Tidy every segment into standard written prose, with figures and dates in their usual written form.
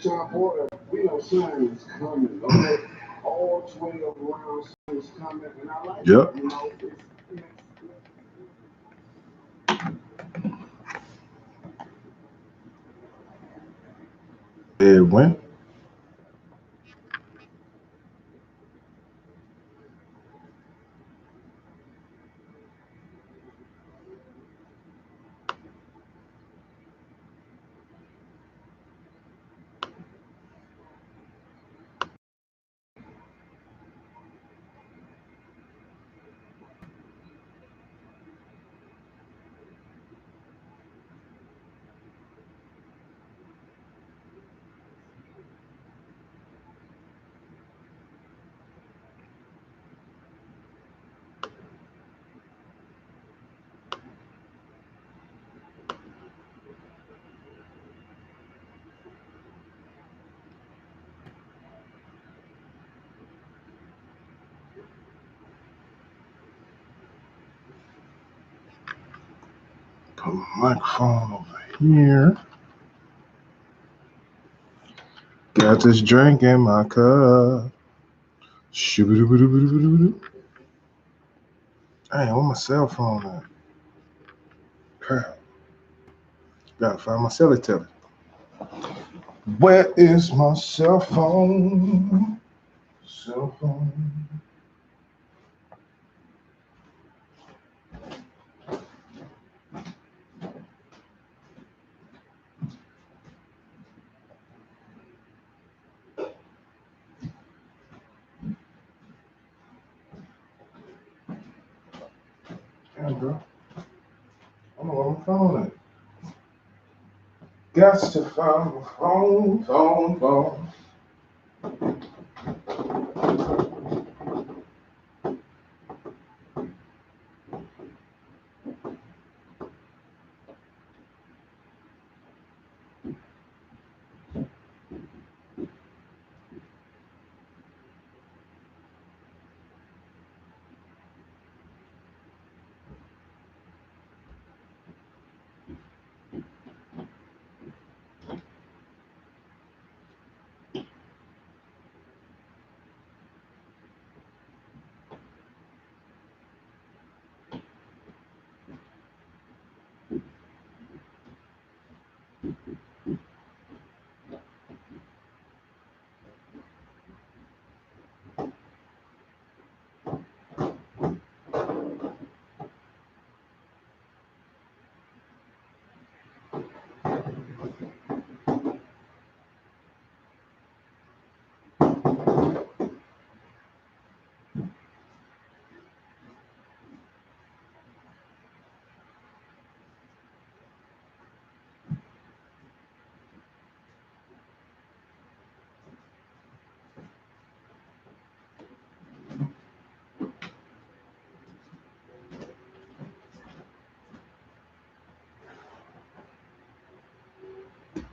Shawn Porter, we know soon's coming. Okay, all 12 rounds soon's coming, and I like Yep. it. You know, It went. Put my microphone over here. Got this drink in my cup. Shoo-ba-doo-ba-doo-ba-doo-ba-doo. Hey, where my cell phone at? Crap. Gotta find my celly telly. Where is my cell phone? Cell phone. Yeah, bro. I don't know where my phone at. Got to find my phone.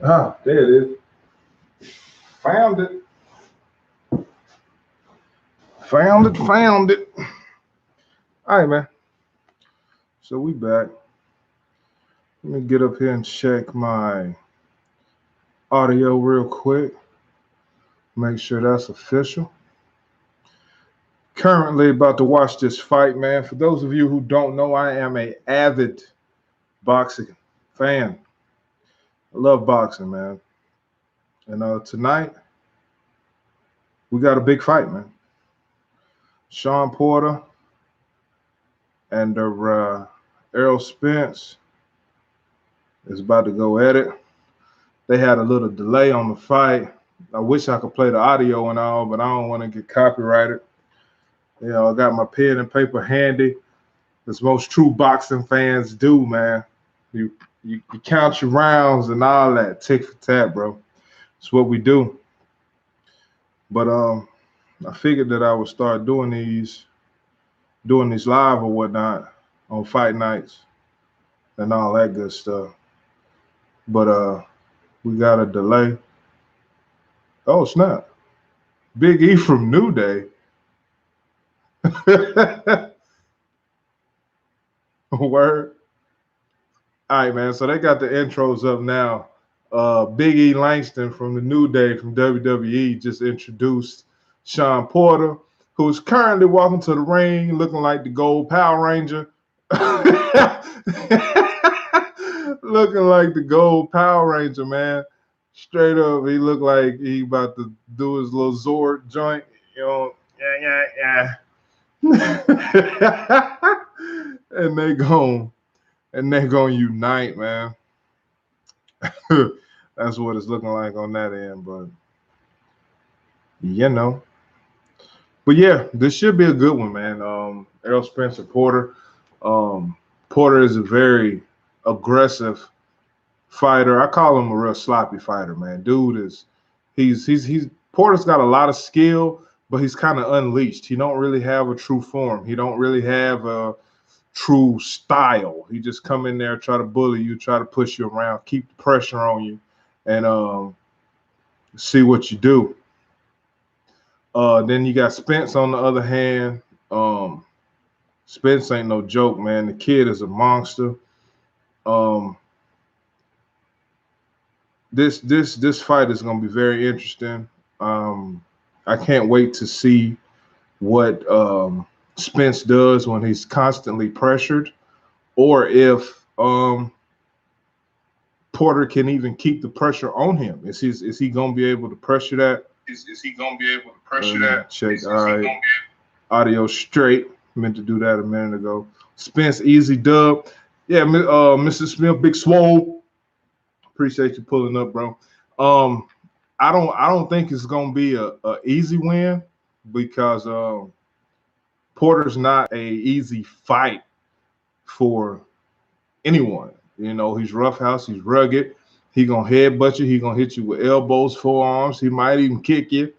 Ah, there it is. Found it. Found it. All right, man. So we back. Let me get up here and check my audio real quick. Make sure that's official. Currently about to watch this fight, man. For those of you who don't know, I am an avid boxing fan. I love boxing, man. And tonight, we got a big fight, man. Shawn Porter and Errol Spence is about to go at it. They had a little delay on the fight. I wish I could play the audio and all, but I don't want to get copyrighted. You know, I got my pen and paper handy, as most true boxing fans do, man. You count your rounds and all that, tick for tat, bro. It's what we do. But I figured that I would start doing these live or whatnot on fight nights and all that good stuff. But we got a delay. Oh, snap. Big E from New Day. Word. All right, man. So they got the intros up now. Big E Langston from the New Day from WWE just introduced Shawn Porter, who's currently walking to the ring looking like the Gold Power Ranger. Looking like the Gold Power Ranger, man. Straight up, he looked like he about to do his little Zord joint, you know. Yeah. and they gon' unite, man. That's what it's looking like on that end, but you know. But yeah, this should be a good one, man. Errol Spence Porter. Porter is a very aggressive fighter. I call him a real sloppy fighter, man. Dude is he's Porter's got a lot of skill, but he's kind of unleashed. He don't really have a true form. He don't really have a true style. He just come in there, try to bully you, try to push you around, keep the pressure on you, and see what you do. Then you got Spence on the other hand. Spence ain't no joke, man. The kid is a monster. This fight is gonna be very interesting. I can't wait to see what Spence does when he's constantly pressured, or if Porter can even keep the pressure on him. Is he gonna be able to pressure that? Is he gonna be able to pressure that? Check. All right. Audio straight. Meant to do that a minute ago. Spence easy dub. Yeah, Mr. Smith, Big Swole. Appreciate you pulling up, bro. I don't think it's gonna be a easy win because Porter's not a easy fight for anyone. You know, he's roughhouse, he's rugged. He gonna headbutt you. He gonna hit you with elbows, forearms. He might even kick you.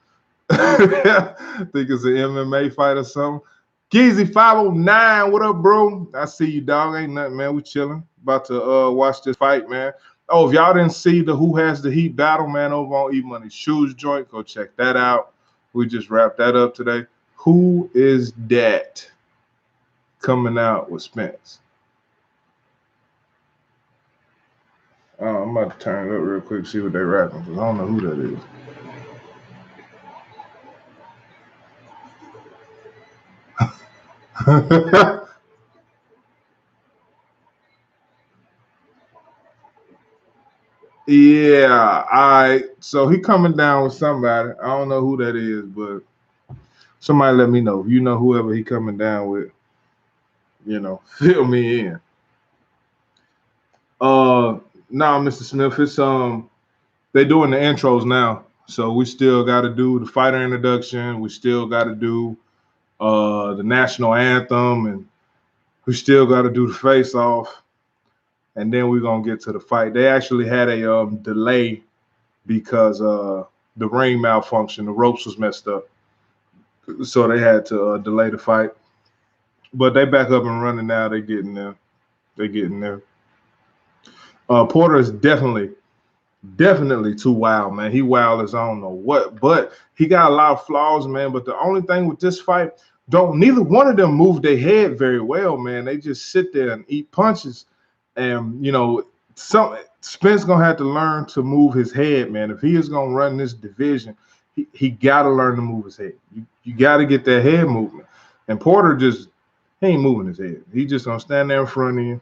Think it's an MMA fight or something. Geezy 509, what up, bro? I see you, dog. Ain't nothing, man. We chilling. About to watch this fight, man. Oh, if y'all didn't see the Who Has the Heat battle, man, over on E-Money Shoes joint, go check that out. We just wrapped that up today. Who is that coming out with Spence? I'm about to turn it up real quick, see what they're rapping, because I don't know who that is. Yeah, so he coming down with somebody. I don't know who that is, but somebody let me know. You know whoever he coming down with, you know, fill me in. Nah, Mr. Smith, it's they doing the intros now. So we still gotta do the fighter introduction, we still gotta do the national anthem, and we still gotta do the face off. And then we're gonna get to the fight. They actually had a delay because the ring malfunction, the ropes was messed up, so they had to delay the fight. But they back up and running now. They getting there. They getting there. Porter is definitely too wild, man. He wild as I don't know what, but he got a lot of flaws, man. But the only thing with this fight, neither one of them move their head very well, man. They just sit there and eat punches. And, you know, Spence gonna have to learn to move his head, man. If he is gonna run this division, he got to learn to move his head. You got to get that head movement. And Porter he ain't moving his head. He just gonna stand there in front of you,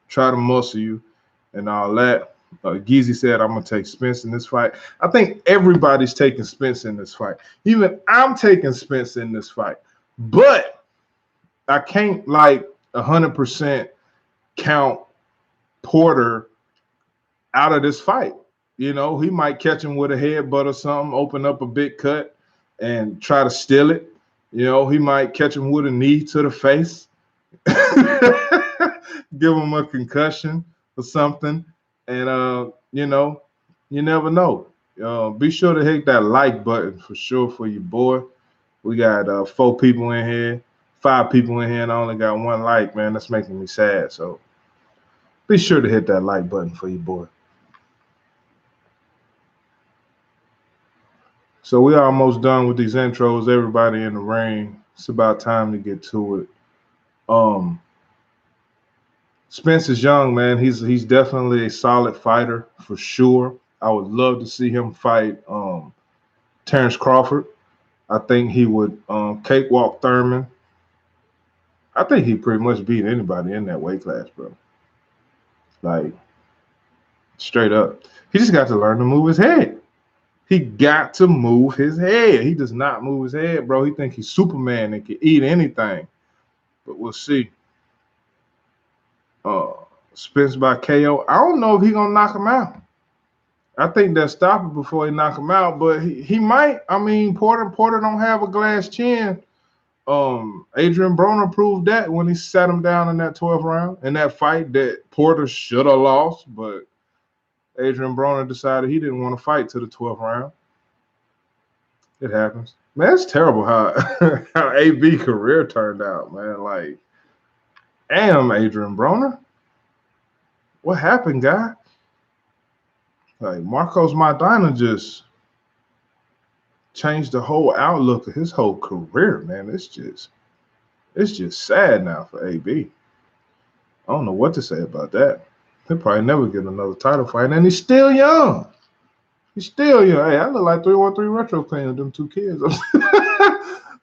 try to muscle you, and all that. Geezy said, "I'm gonna take Spence in this fight." I think everybody's taking Spence in this fight. Even I'm taking Spence in this fight, but I can't 100% count Porter out of this fight. You know, he might catch him with a headbutt or something, open up a big cut and try to steal it. You know, he might catch him with a knee to the face, give him a concussion or something. And, you know, you never know. Be sure to hit that like button for sure for your boy. We got 4 people in here, 5 people in here, and I only got 1 like, man. That's making me sad. So be sure to hit that like button for your boy. So we almost done with these intros. Everybody in the ring. It's about time to get to it. Spence is young, man. He's definitely a solid fighter for sure. I would love to see him fight Terrence Crawford. I think he would cakewalk Thurman. I think he pretty much beat anybody in that weight class, bro. Like, straight up. He just got to learn to move his head. He got to move his head. He does not move his head, bro. He think he's Superman and can eat anything. But we'll see. Spence by KO. I don't know if he's gonna knock him out. I think they'll stop it before he knock him out, but he might. I mean, Porter don't have a glass chin. Adrian Broner proved that when he sat him down in that 12th round in that fight that Porter should have lost, but Adrian Broner decided he didn't want to fight to the 12th round. It happens. Man, it's terrible how how AB career turned out, man. Like, damn, Adrian Broner. What happened, guy? Like, Marcos Maidana just changed the whole outlook of his whole career, man. It's just sad now for AB. I don't know what to say about that. He'll probably never get another title fight, and he's still young. He's still young. Hey, I look like 313 Retro Clean with them two kids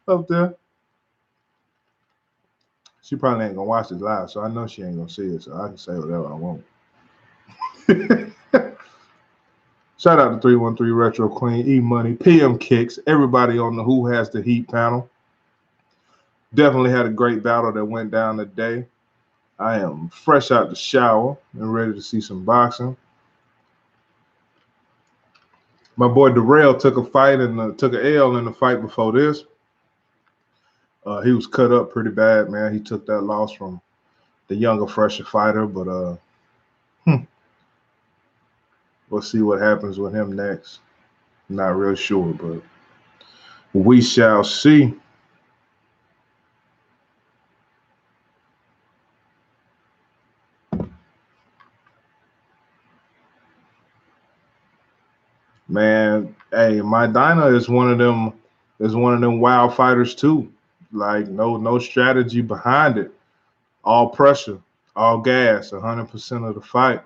up there. She probably ain't gonna watch this live, so I know she ain't gonna see it, so I can say whatever I want. Shout out to 313 Retro Clean, E-Money, PM Kicks, everybody on the Who Has the Heat panel. Definitely had a great battle that went down today. I am fresh out the shower and ready to see some boxing. My boy Darrell took a fight and took an L in the fight before this. He was cut up pretty bad, man. He took that loss from the younger, fresher fighter, but we'll see what happens with him next. Not real sure, but we shall see. Man, hey, Maidana is one of them wild fighters too. Like, no strategy behind it. All pressure, all gas, 100% of the fight.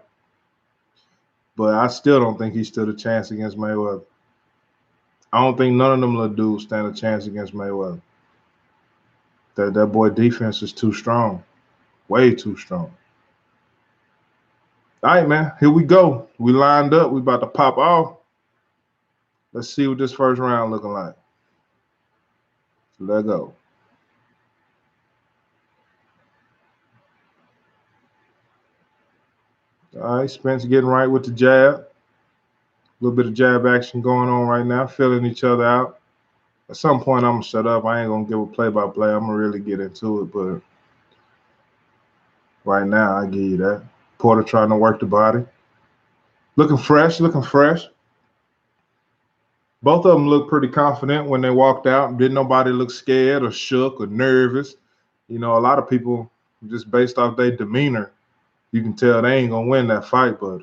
But I still don't think he stood a chance against Mayweather. I don't think none of them little dudes stand a chance against Mayweather. That boy defense is too strong. Way too strong. All right, man. Here we go. We lined up. We about to pop off. Let's see what this first round looking like. Let's go. All right, Spence getting right with the jab. A little bit of jab action going on right now, filling each other out. At some point, I'm going to shut up. I ain't going to give a play-by-play. I'm going to really get into it, but right now, I give you that. Porter trying to work the body. Looking fresh, looking fresh. Both of them looked pretty confident when they walked out. Didn't nobody look scared or shook or nervous. You know, a lot of people, just based off their demeanor, you can tell they ain't going to win that fight, but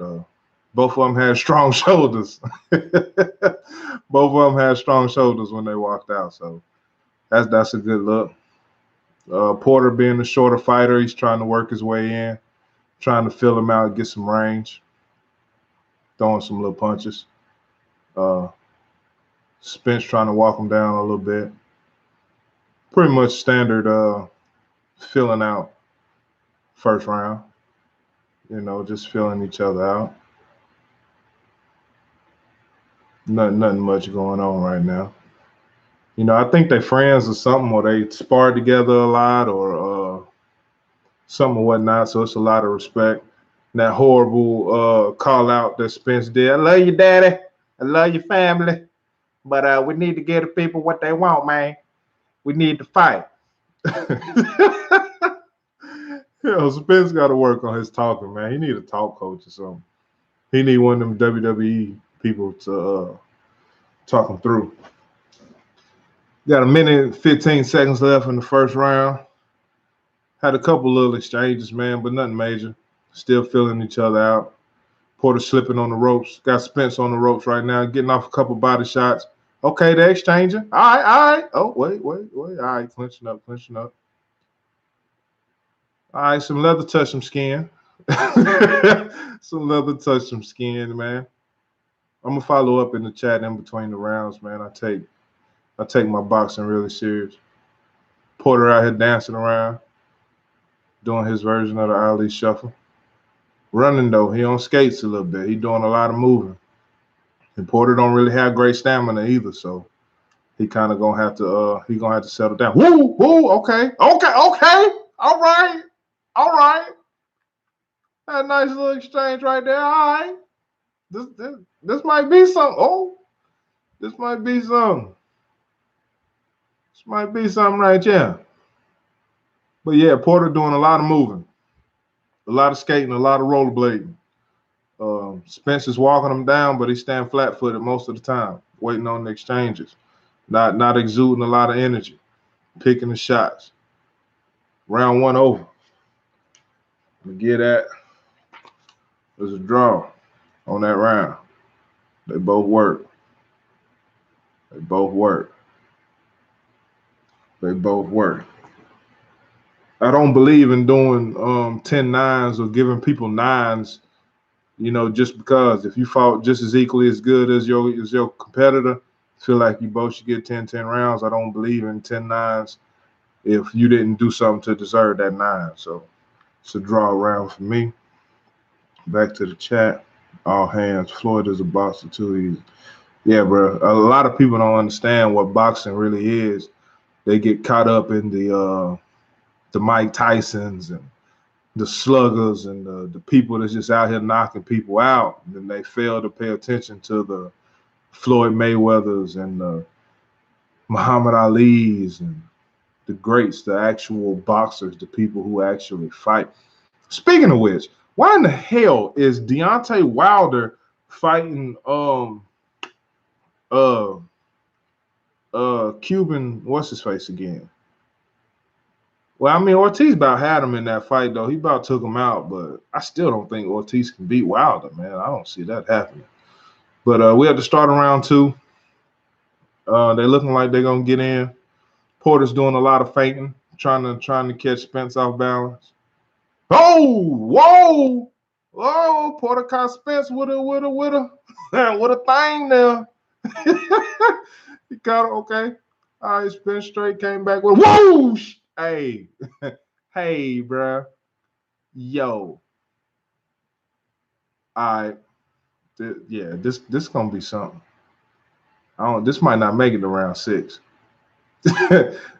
both of them had strong shoulders. Both of them had strong shoulders when they walked out, so that's a good look. Porter being the shorter fighter, he's trying to work his way in, trying to fill him out, get some range, throwing some little punches. Spence trying to walk him down a little bit. Pretty much standard filling out first round. You know, just filling each other out. Nothing much going on right now. You know, I think they're friends or something, or they sparred together a lot, or something or whatnot. So it's a lot of respect. And that horrible call out that Spence did. I love you, Daddy. I love your family. But we need to give the people what they want, man. We need to fight. You know, Spence got to work on his talking, man. He need a talk coach or something. He need one of them WWE people to talk him through. Got a minute and 15 seconds left in the first round. Had a couple little exchanges, man, but nothing major. Still filling each other out. Porter slipping on the ropes. Got Spence on the ropes right now, getting off a couple body shots. Okay, they're exchanging. All right. Oh, wait. All right, clinching up. All right, some leather touch some skin. Some leather touch some skin, man. I'm gonna follow up in the chat in between the rounds, man. I take my boxing really serious. Porter out here dancing around, doing his version of the Ali Shuffle. Running though, he on skates a little bit. He doing a lot of moving. And Porter don't really have great stamina either, so he kind of gonna have to settle down. Woo, woo, okay. All right. That nice little exchange right there. All right. This might be something. Oh, this might be something. This might be something right here. But yeah, Porter doing a lot of moving, a lot of skating, a lot of rollerblading. Spence is walking him down, but he's staying flat-footed most of the time, waiting on the exchanges, not exuding a lot of energy, picking the shots. Round one over. We get that. There's a draw on that round. They both work. They both work. They both work. I don't believe in doing 10-9s or giving people 9s, you know, just because if you fought just as equally as good as your competitor, feel like you both should get 10 rounds. I don't believe in 10-9s if you didn't do something to deserve that 9. So it's a draw round for me. Back to the chat. All hands. Floyd is a boxer too easy. Yeah, bro. A lot of people don't understand what boxing really is. They get caught up in the Mike Tysons and the sluggers and the people that's just out here knocking people out. And then they fail to pay attention to the Floyd Mayweathers and the Muhammad Ali's and the greats, the actual boxers, the people who actually fight. Speaking of which, why in the hell is Deontay Wilder fighting Cuban, what's his face again? Well, I mean, Ortiz about had him in that fight, though. He about took him out, but I still don't think Ortiz can beat Wilder, man. I don't see that happening. But we have to start in round two. They're looking like they're gonna get in. Porter's doing a lot of fainting, trying to catch Spence off balance. Oh, whoa! Porter caught Spence with a thing there. He caught it, okay. All right, Spence straight came back with whoosh. Hey, hey, bro. Yo. All right. Yeah, this gonna be something. This might not make it to round 6.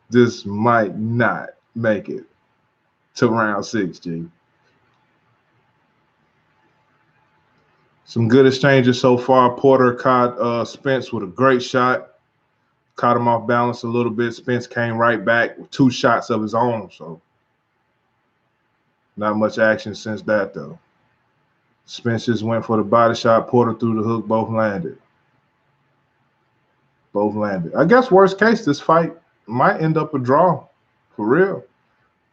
This might not make it to round 6, G. Some good exchanges so far. Porter caught Spence with a great shot. Caught him off balance a little bit. Spence came right back with 2 shots of his own. So not much action since that, though. Spence just went for the body shot. Porter threw the hook. Both landed. I guess worst case, this fight might end up a draw. For real.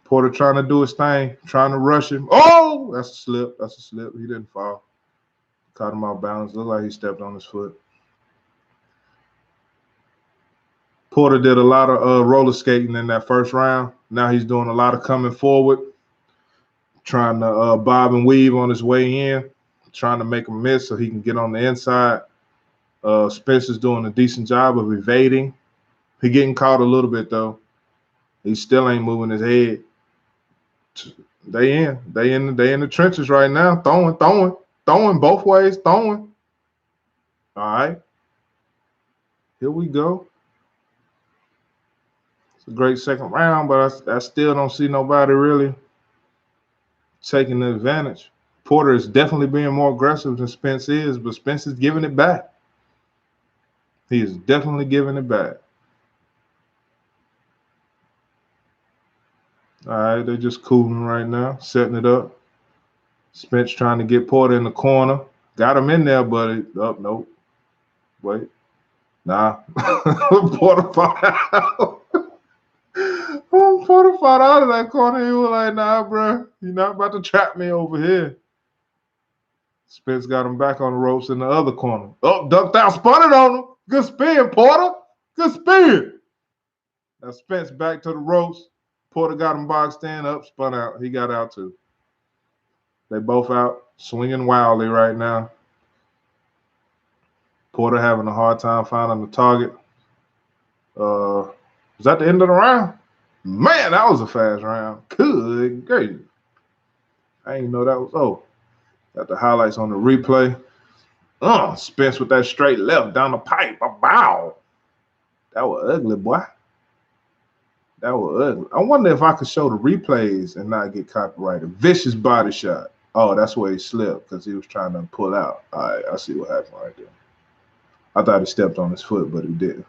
Porter trying to do his thing. Trying to rush him. Oh! That's a slip. He didn't fall. Caught him off balance. Looked like he stepped on his foot. Porter did a lot of roller skating in that first round. Now he's doing a lot of coming forward, trying to bob and weave on his way in, trying to make him miss so he can get on the inside. Spence is doing a decent job of evading. He getting caught a little bit, though. He still ain't moving his head. They in the trenches right now, throwing both ways, throwing. All right. Here we go. It's a great second round, but I still don't see nobody really taking the advantage. Porter is definitely being more aggressive than Spence is, but Spence is giving it back. He is definitely giving it back. All right, they're just cooling right now, setting it up. Spence trying to get Porter in the corner. Got him in there, but nope. Wait. Nah. Porter fought out. Porter fought out of that corner. He was like, nah, bro. You're not about to trap me over here. Spence got him back on the ropes in the other corner. Oh, ducked out, spun it on him. Good spin, Porter. Good spin. Now Spence back to the ropes. Porter got him boxed in, up, spun out. He got out too. They both out, swinging wildly right now. Porter having a hard time finding the target. Was that the end of the round? Man, that was a fast round. Good gracious. I didn't know that was over. Got the highlights on the replay. Spence with that straight left down the pipe. A bow. That was ugly, boy. That was ugly. I wonder if I could show the replays and not get copyrighted. Vicious body shot. Oh, that's where he slipped because he was trying to pull out. All right, I see what happened right there. I thought he stepped on his foot, but he didn't.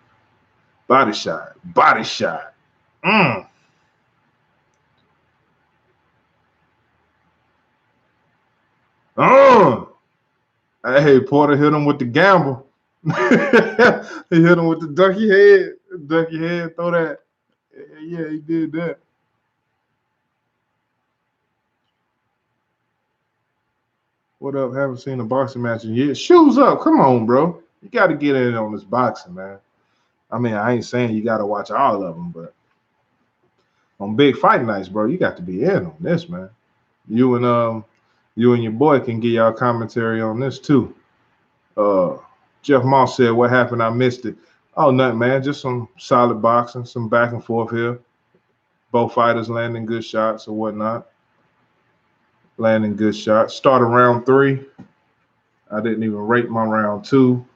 Body shot. Body shot. Hey, Porter hit him with the gamble. He hit him with the ducky head. Ducky head, throw that. Yeah, he did that. What up? Haven't seen a boxing match in years. Shoes up. Come on, bro. You got to get in on this boxing, man. I mean, I ain't saying you got to watch all of them, but on big fight nights, bro, you got to be in on this, man. You and your boy can get y'all commentary on this too. Jeff Moss said, "What happened? I missed it." Oh, nothing, man. Just some solid boxing, some back and forth here. Both fighters landing good shots or whatnot. Landing good shots. Started round 3. I didn't even rate my round 2.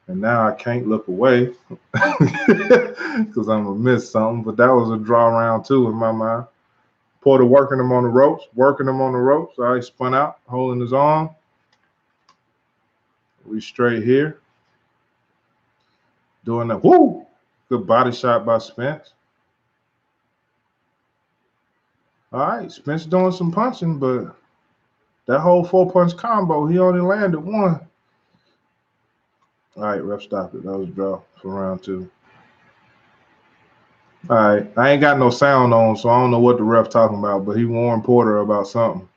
And now I can't look away because I'm going to miss something. But that was a draw round 2 in my mind. Porter working him on the ropes. All right, spun out, holding his arm. We straight here. Doing the whoo. Good body shot by Spence. All right, Spence doing some punching, but that whole 4-punch combo, he only landed 1. All right, ref, stop it. That was a draw for round 2. All right, I ain't got no sound on, so I don't know what the ref talking about, but he warned Porter about something.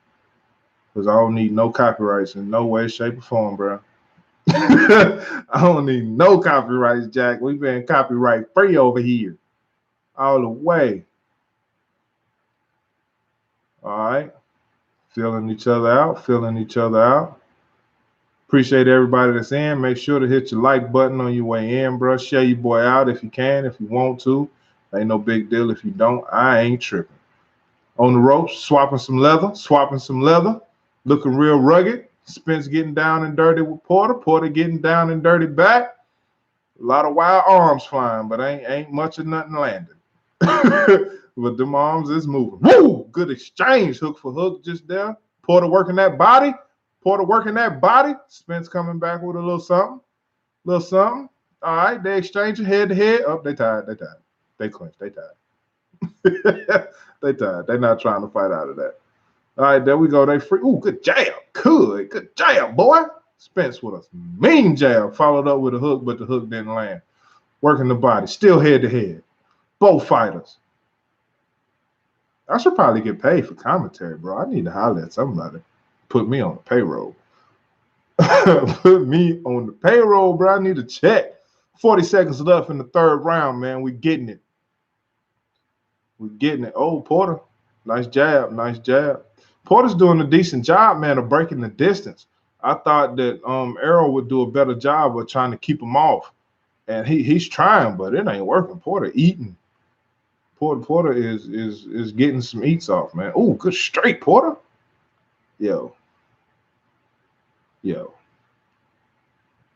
Because I don't need no copyrights in no way, shape, or form, bro. I don't need no copyrights, Jack. We've been copyright free over here. All the way. All right. Filling each other out. Appreciate everybody that's in. Make sure to hit your like button on your way in, bro. Share your boy out if you can, if you want to. Ain't no big deal if you don't. I ain't tripping. On the ropes, swapping some leather. Looking real rugged. Spence getting down and dirty with Porter. Porter getting down and dirty back. A lot of wild arms flying, but ain't much of nothing landing. But them arms is moving. Woo! Good exchange, hook for hook just there. Porter working that body. Spence coming back with a little something. All right, they exchanging head to head. Oh, they tied. They clinched. They tied. They tied. They're not trying to fight out of that. All right, there we go. They free. Ooh, good jab. Good jab, boy. Spence with a mean jab. Followed up with a hook, but the hook didn't land. Working the body. Still head to head. Both fighters. I should probably get paid for commentary, bro. I need to holler at somebody. Put me on the payroll. Put me on the payroll, bro. I need a check. 40 seconds left in the 3rd round, man. We getting it. Oh, Porter. Nice jab. Porter's doing a decent job, man, of breaking the distance. I thought that Errol would do a better job of trying to keep him off. And he's trying, but it ain't working. Porter eating. Porter is getting some eats off, man. Oh, good straight, Porter. Yo.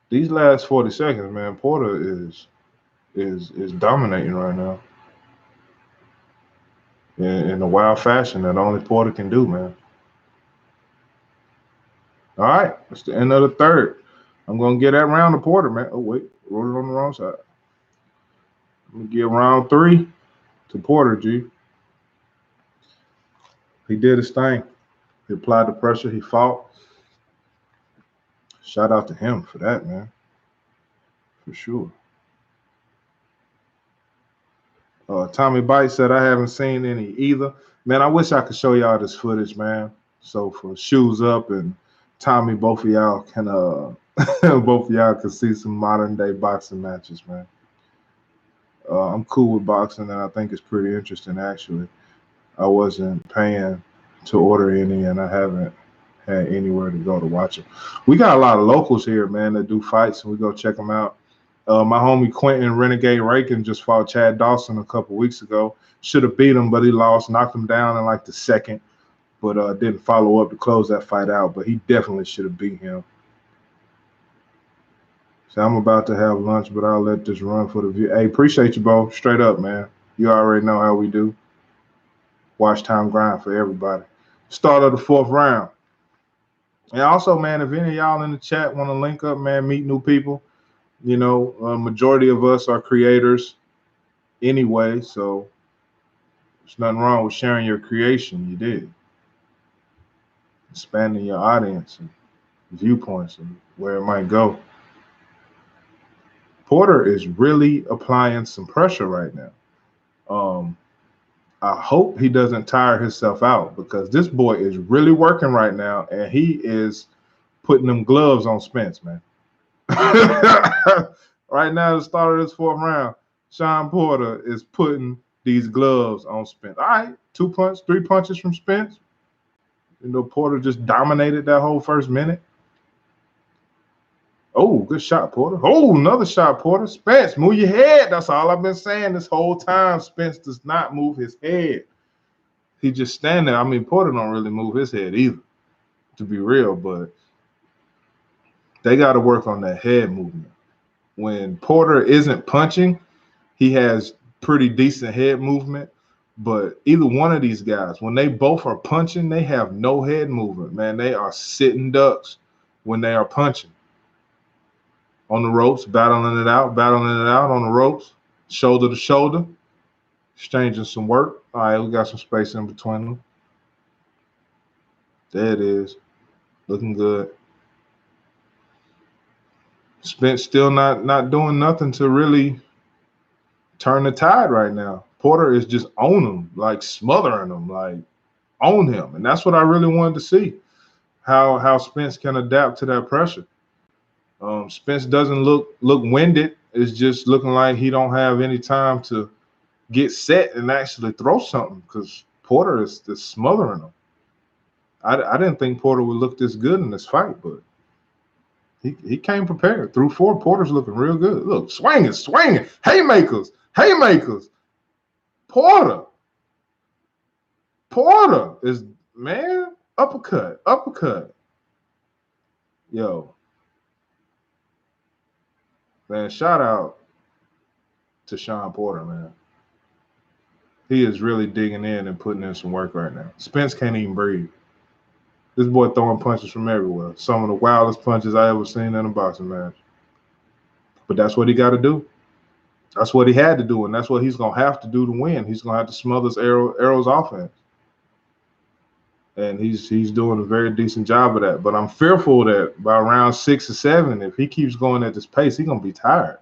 These last 40 seconds, man, Porter is dominating right now. In a wild fashion that only Porter can do, man. All right, it's the end of the 3rd. I'm going to get that round to Porter, man. Oh, wait, wrote it on the wrong side. I'm going to give round 3 to Porter, G. He did his thing. He applied the pressure. He fought. Shout out to him for that, man. For sure. Tommy Bite said, I haven't seen any either. Man, I wish I could show y'all this footage, man. So for Shoes Up and Tommy, both of y'all can see some modern day boxing matches, man. I'm cool with boxing, and I think it's pretty interesting, actually. I wasn't paying to order any, and I haven't had anywhere to go to watch it. We got a lot of locals here, man, that do fights, and we go check them out. My homie Quentin Renegade Rakin just fought Chad Dawson a couple weeks ago. Should have beat him, but he lost, knocked him down in like the second, but didn't follow up to close that fight out. But he definitely should have beat him. So I'm about to have lunch, but I'll let this run for the view. Hey, appreciate you, Bo. Straight up, man. You already know how we do. Watch time grind for everybody. Start of the 4th round. And also, man, if any of y'all in the chat want to link up, man, meet new people, you know, majority of us are creators anyway, so there's nothing wrong with sharing your creation. You did. Expanding your audience and viewpoints and where it might go. Porter is really applying some pressure right now. I hope he doesn't tire himself out, because this boy is really working right now, and he is putting them gloves on Spence, man. Right now, the start of this 4th round, Shawn Porter is putting these gloves on Spence. All right, 3 punches from Spence. You know, Porter just dominated that whole first minute. Oh, good shot, Porter. Oh, another shot, Porter. Spence, move your head. That's all I've been saying this whole time. Spence does not move his head. He just stand there. I mean, Porter don't really move his head either, to be real, but they got to work on that head movement. When Porter isn't punching, he has pretty decent head movement, but either one of these guys, when they both are punching, they have no head movement, man. They are sitting ducks when they are punching. On the ropes, battling it out on the ropes, shoulder to shoulder, exchanging some work. All right, we got some space in between them. There it is, looking good. Spence still not doing nothing to really turn the tide right now. Porter is just on him, like smothering him, like on him, and that's what I really wanted to see. How Spence can adapt to that pressure. Spence doesn't look winded. It's just looking like he don't have any time to get set and actually throw something, because Porter is just smothering him. I didn't think Porter would look this good in this fight, but he came prepared. Through 4, Porter's looking real good. Look, swinging, haymakers. Porter is, man, uppercut. Yo. Man, shout out to Shawn Porter, man. He is really digging in and putting in some work right now. Spence can't even breathe. This boy throwing punches from everywhere. Some of the wildest punches I ever seen in a boxing match. But that's what he got to do. That's what he had to do, and that's what he's going to have to do to win. He's going to have to smother Errol's offense. And he's doing a very decent job of that. But I'm fearful that by round 6 or 7, if he keeps going at this pace, he's gonna be tired.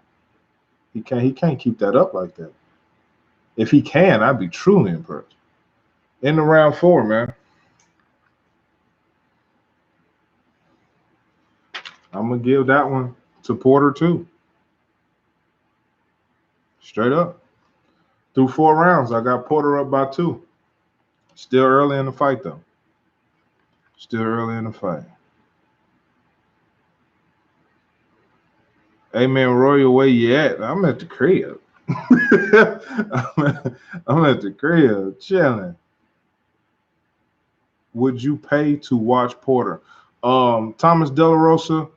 He can't keep that up like that. If he can, I'd be truly impressed. In the round 4, man. I'm gonna give that one to Porter too. Straight up. Through 4 rounds, I got Porter up by 2. Still early in the fight though. Still early in the fight. Hey man, Royal, where you at? I'm at the crib. I'm at the crib, chilling. Would you pay to watch Porter? Thomas De La Rosa.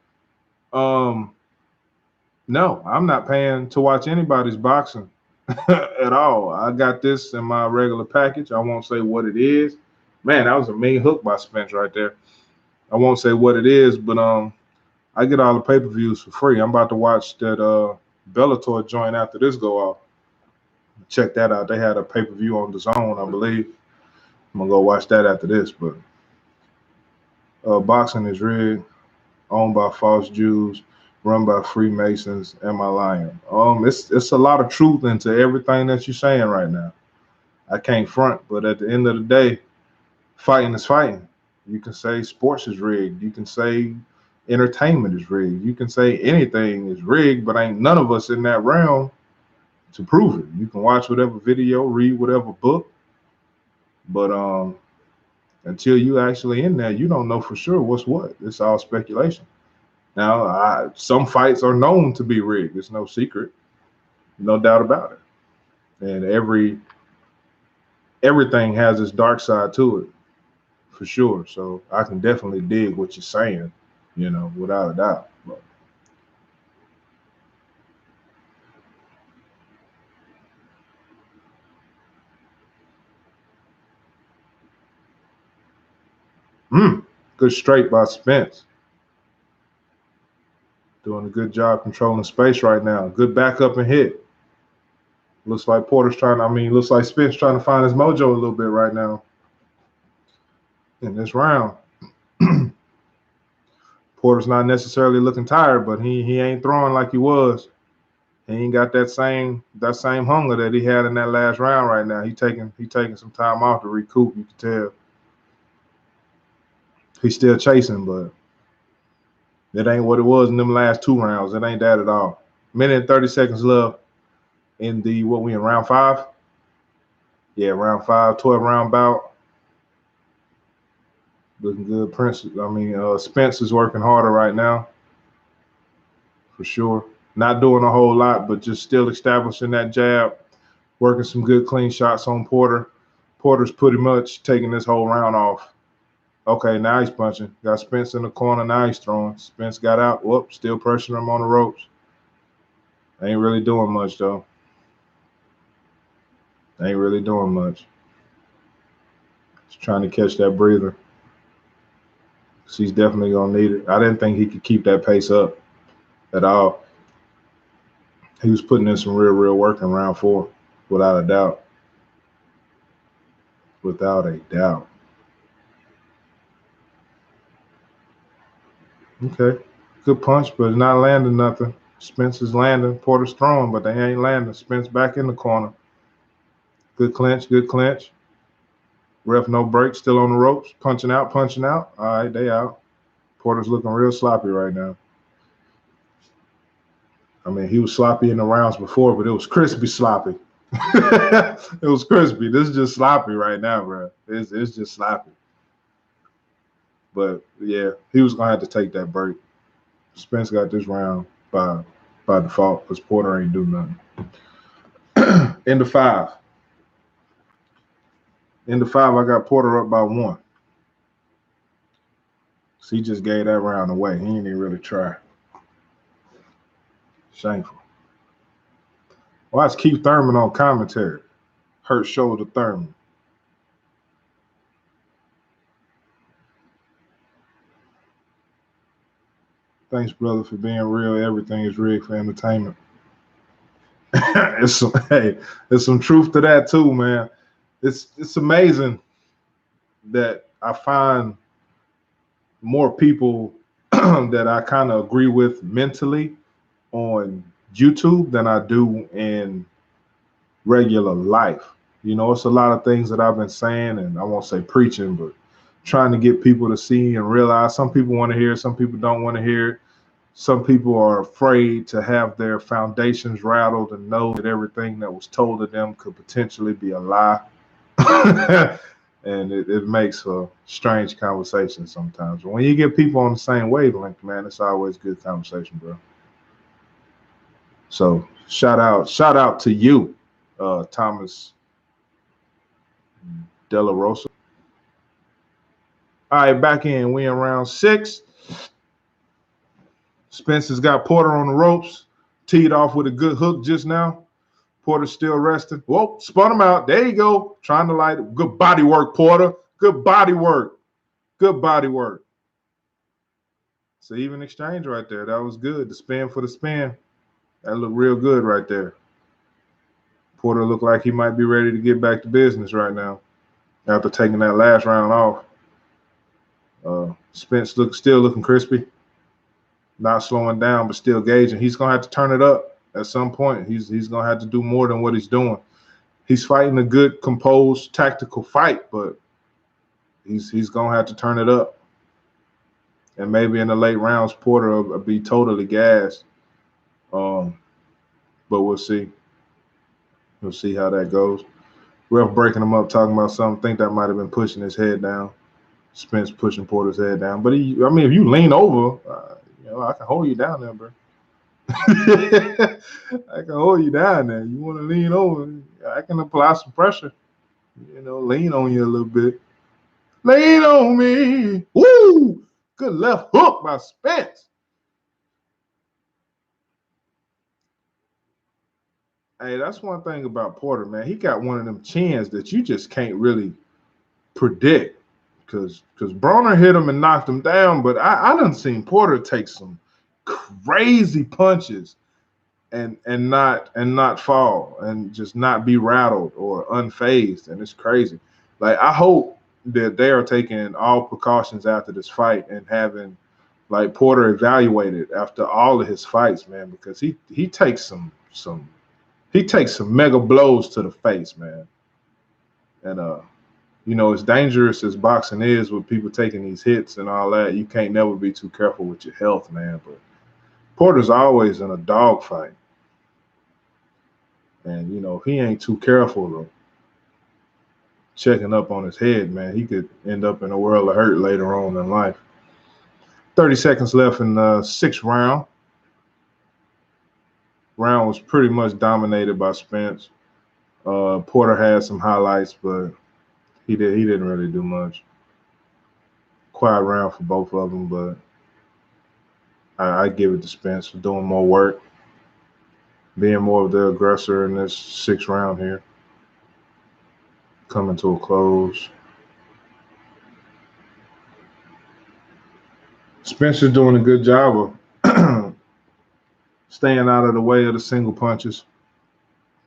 No, I'm not paying to watch anybody's boxing at all. I got this in my regular package. I won't say what it is. Man, that was a mean hook by Spence right there. I won't say what it is, but I get all the pay-per-views for free. I'm about to watch that Bellator joint after this go off. Check that out. They had a pay-per-view on DAZN, I believe. I'm gonna go watch that after this. But boxing is rigged, owned by false Jews, run by Freemasons. Am I lying? It's a lot of truth into everything that you're saying right now. I can't front, but at the end of the day, fighting is fighting. You can say sports is rigged. You can say entertainment is rigged. You can say anything is rigged, but ain't none of us in that realm to prove it. You can watch whatever video, read whatever book, but Until you actually in there, you don't know for sure what's what. It's all speculation. Now, some fights are known to be rigged. It's no secret, no doubt about it. And everything has its dark side to it, for sure. So I can definitely dig what you're saying, without a doubt. Good straight by Spence. Doing a good job controlling space right now. Good backup and hit. Looks like looks like Spence trying to find his mojo a little bit right now in this round. Porter's not necessarily looking tired, but he ain't throwing like he was. He ain't got that same hunger that he had in that last round right now. He taking some time off to recoup, you can tell. He's still chasing, but it ain't what it was in them last 2 rounds. It ain't that at all. Minute and 30 seconds left in the, we in round 5? Yeah, round 5, 12-round bout. Looking good. Spence is working harder right now, for sure. Not doing a whole lot, but just still establishing that jab, working some good clean shots on Porter. Porter's pretty much taking this whole round off. Okay, now he's punching. Got Spence in the corner. Now he's throwing. Spence got out. Whoop, still pressuring him on the ropes. Ain't really doing much, though. Ain't really doing much. Just trying to catch that breather. So he's definitely going to need it. I didn't think he could keep that pace up at all. He was putting in some real work in round 4, without a doubt. Without a doubt. Okay. Good punch, but not landing nothing. Spence is landing. Porter's throwing, but they ain't landing. Spence back in the corner. Good clinch, good clinch. Ref no break, still on the ropes. Punching out. All right, they out. Porter's looking real sloppy right now. I mean, he was sloppy in the rounds before, but it was crispy sloppy. It was crispy. This is just sloppy right now, bro. It's just sloppy. But, yeah, he was going to have to take that break. Spence got this round by default because Porter ain't do nothing. Into 5. Into 5, I got Porter up by 1. So he just gave that round away. He didn't even really try. Shameful. Watch Keith Thurman on commentary. Hurt shoulder Thurman. Thanks, brother, for being real. Everything is rigged for entertainment. There's some truth to that too, man. It's amazing that I find more people that I kind of agree with mentally on YouTube than I do in regular life. It's a lot of things that I've been saying, and I won't say preaching, but trying to get people to see and realize. Some people want to hear it, some people don't want to hear it. Some people are afraid to have their foundations rattled and know that everything that was told to them could potentially be a lie. And it makes a strange conversation sometimes. But when you get people on the same wavelength, man, it's always good conversation, bro. So shout out to you, Thomas De La Rosa. All right, back in. We in round 6. Spencer's got Porter on the ropes. Teed off with a good hook just now. Porter's still resting. Whoa, spun him out. There you go. Trying to light it. Good body work, Porter. Good body work. Good body work. It's an even exchange right there. That was good. The spin for the spin. That looked real good right there. Porter looked like he might be ready to get back to business right now after taking that last round off. Spence still looking crispy. Not slowing down, but still gauging. He's going to have to turn it up at some point. He's going to have to do more than what he's doing. He's fighting a good, composed, tactical fight, but he's going to have to turn it up. And maybe in the late rounds, Porter will be totally gassed. But we'll see. We'll see how that goes. Ref breaking him up, talking about something. Think that might have been pushing his head down. Spence pushing Porter's head down. But I mean, if you lean over, I can hold you down there, bro. I can hold you down there. You want to lean over, I can apply some pressure. Lean on you a little bit. Lean on me. Woo! Good left hook by Spence. Hey, that's one thing about Porter, man. He got one of them chins that you just can't really predict. Because Broner hit him and knocked him down, but I done seen Porter take some crazy punches and not fall and just not be rattled or unfazed, and it's crazy. Like, I hope that they are taking all precautions after this fight and having like Porter evaluated after all of his fights, man, because he takes some mega blows to the face, man. And as dangerous as boxing is with people taking these hits and all that, you can't never be too careful with your health, man. But Porter's always in a dogfight. And, if he ain't too careful though, checking up on his head, man, he could end up in a world of hurt later on in life. 30 seconds left in the sixth round. Round was pretty much dominated by Spence. Porter had some highlights, but he didn't really do much. Quiet round for both of them, but I give it to Spence for doing more work, being more of the aggressor in this sixth round here. Coming to a close. Spence is doing a good job of staying out of the way of the single punches,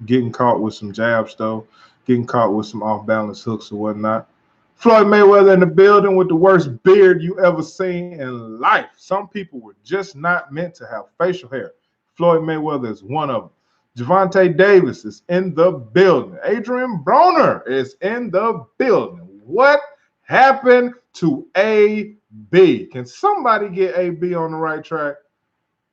getting caught with some jabs though, getting caught with some off-balance hooks or whatnot. Floyd Mayweather in the building with the worst beard you ever seen in life. Some people were just not meant to have facial hair. Floyd Mayweather is one of them. Gervonta Davis is in the building. Adrian Broner is in the building. What happened to AB? Can somebody get AB on the right track?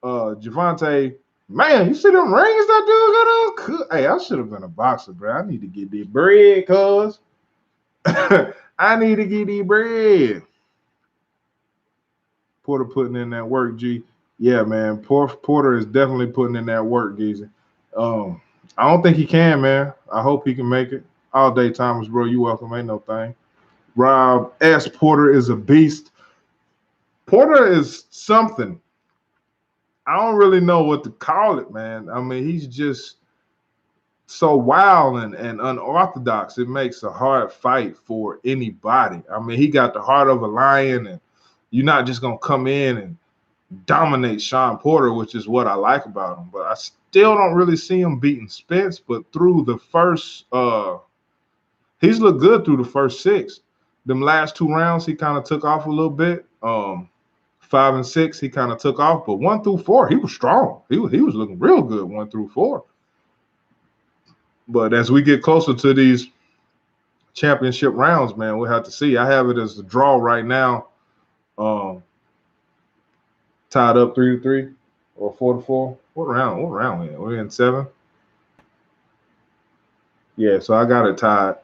Gervonta, man, you see them rings that dude got on? Hey, I should have been a boxer, bro. I need to get this bread, cuz. I need to get these bread. Porter putting in that work, G. Yeah, man. Porter is definitely putting in that work, Geezy. I don't think he can, man. I hope he can make it. All day, Thomas, bro. You welcome. Ain't no thing. Rob S. Porter is a beast. Porter is something. I don't really know what to call it, man. I mean, he's just so wild and unorthodox. It makes a hard fight for anybody. I mean, he got the heart of a lion, and you're not just going to come in and dominate Shawn Porter, which is what I like about him. But I still don't really see him beating Spence. But through the first, he's looked good through the first six. Them last two rounds, he kind of took off a little bit. 5 and 6, he kind of took off. But 1 through 4, he was strong. He was looking real good 1 through 4. But as we get closer to these championship rounds, man, we'll have to see. I have it as the draw right now. Tied up 3-3 or 4-4. What round we in? We're in 7. Yeah, so I got it tied.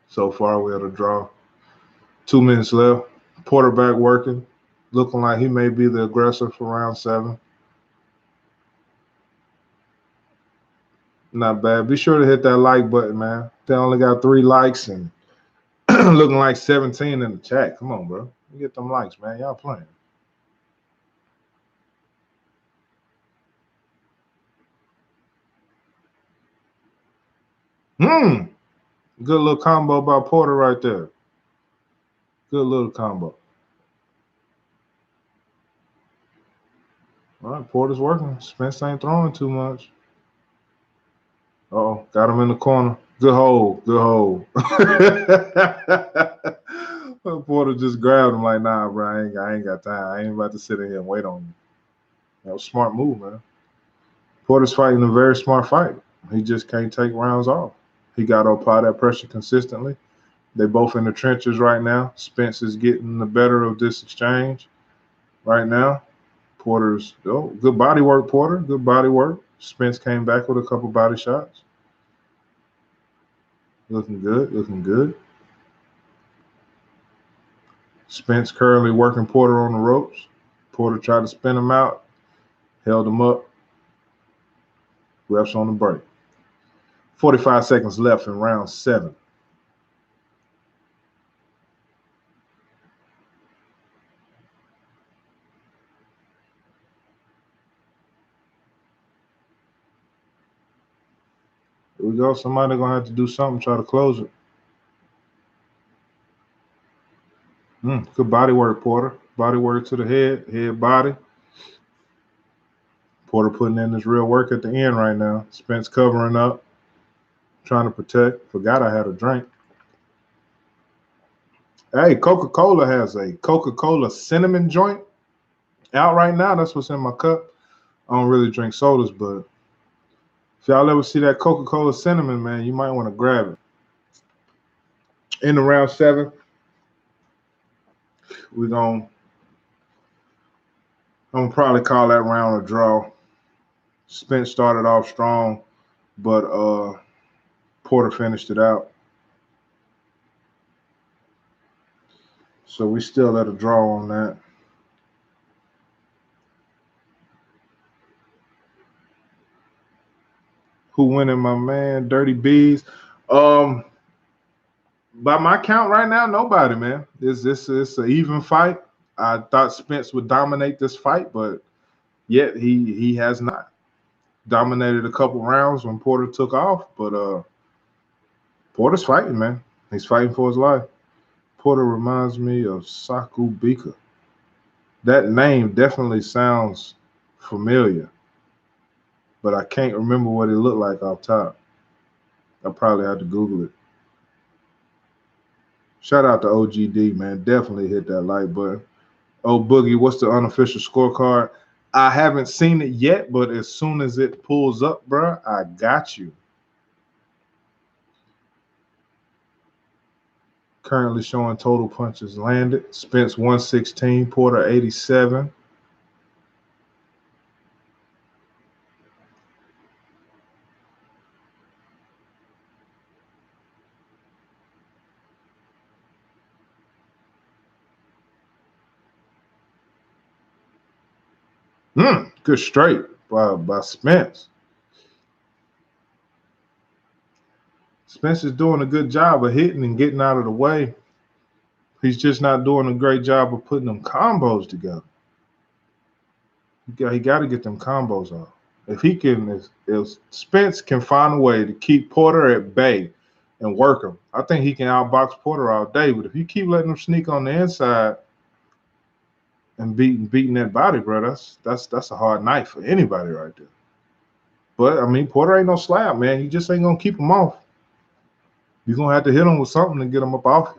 So far, we're at a draw. 2 minutes left. Porter back working, looking like he may be the aggressor for round 7. Not bad. Be sure to hit that like button, man. They only got 3 likes and looking like 17 in the chat. Come on, bro. Get them likes, man. Y'all playing. Good little combo by Porter right there. Good little combo. All right, Porter's working. Spence ain't throwing too much. Uh-oh, got him in the corner. Good hold. Good hold. Porter just grabbed him like, nah, bro, I ain't got time. I ain't about to sit in here and wait on you. That was a smart move, man. Porter's fighting a very smart fight. He just can't take rounds off. He got to apply that pressure consistently. They both in the trenches right now. Spence is getting the better of this exchange right now. Porter's, good body work, Porter. Good body work. Spence came back with a couple body shots. Looking good, looking good. Spence currently working Porter on the ropes. Porter tried to spin him out, held him up. Refs on the break. 45 seconds left in round 7. Here we go. Somebody gonna have to do something, try to close it. Good body work, Porter. Body work to the head body. Porter putting in his real work at the end right now. Spence covering up, trying to protect. Forgot I had a drink. Hey, Coca-Cola has a Coca-Cola cinnamon joint out right now. That's what's in my cup. I don't really drink sodas, but if y'all ever see that Coca-Cola cinnamon, man, you might want to grab it. In the round 7, I'm gonna probably call that round a draw. Spence started off strong, but Porter finished it out. So we still at a draw on that. Who winning, my man? Dirty Bees. By my count right now, nobody, man. It's an even fight. I thought Spence would dominate this fight, but yet he has not. Dominated a couple rounds when Porter took off, but Porter's fighting, man. He's fighting for his life. Porter reminds me of Saku Bika. That name definitely sounds familiar, but I can't remember what it looked like off top. I probably have to Google it. Shout out to OGD, man. Definitely hit that like button. Oh, Boogie, what's the unofficial scorecard? I haven't seen it yet, but as soon as it pulls up, bro, I got you. Currently showing total punches landed. Spence 116, Porter 87. Good straight by Spence. Spence is doing a good job of hitting and getting out of the way. He's just not doing a great job of putting them combos together. He got to get them combos off. If Spence can find a way to keep Porter at bay and work him, I think he can outbox Porter all day. But if you keep letting him sneak on the inside and beating that body, bro, that's a hard night for anybody right there. But I mean, Porter ain't no slab, man. You just ain't gonna keep him off. You're gonna have to hit him with something to get him up off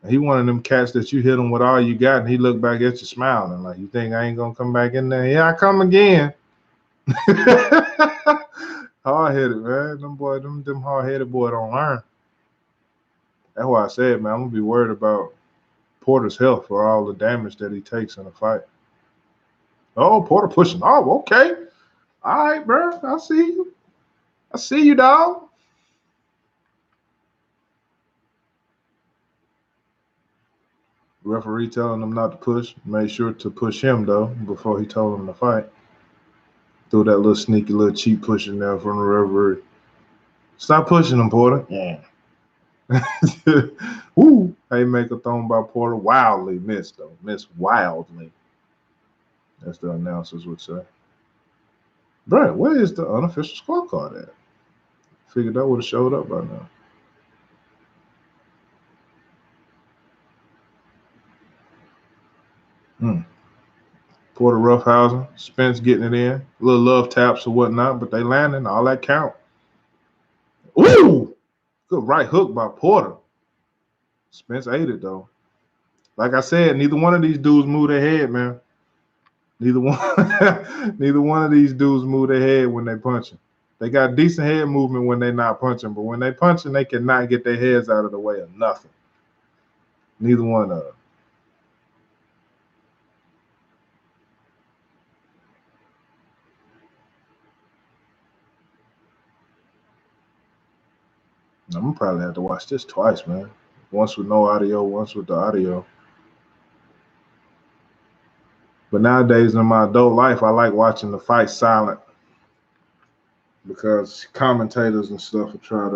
you. He one of them cats that you hit him with all you got, and he look back at you smiling like, you think I ain't gonna come back in there? Yeah, I come again. Hard-headed, man. Them hard-headed boy don't learn. That's why I said, man, I'm gonna be worried about Porter's health for all the damage that he takes in a fight. Oh, Porter pushing off. Okay. All right, bro. I see you. I see you, dog. Referee telling him not to push. Made sure to push him, though, before he told him to fight. Threw that little sneaky little cheap push in there from the referee. Stop pushing him, Porter. Yeah. Woo. Haymaker thrown by Porter. Wildly missed, though. Missed wildly. As the announcers would say. Bro, where is the unofficial scorecard at? Figured that would have showed up by now. Porter roughhousing, Spence getting it in, little love taps or whatnot, but they landing, all that count. Ooh! Good right hook by Porter. Spence ate it, though. Like I said, neither one of these dudes move their head, man. Neither one of these dudes move their head when they punching. They got decent head movement when they're not punching, but when they punching, they cannot get their heads out of the way of nothing. Neither one of them. I'm gonna probably have to watch this twice, man. Once with no audio, once with the audio. But nowadays in my adult life, I like watching the fight silent because commentators and stuff will try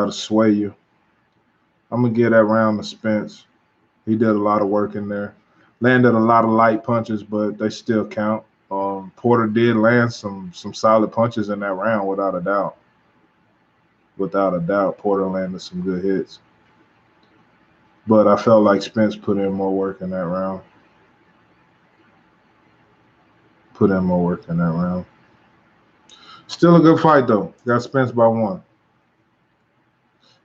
to sway you. I'm gonna get that round to Spence. He did a lot of work in there. Landed a lot of light punches, but they still count. Porter did land some solid punches in that round, without a doubt. Without a doubt, Porter landed some good hits. But I felt like Spence put in more work in that round. Still a good fight, though. Got Spence by 1.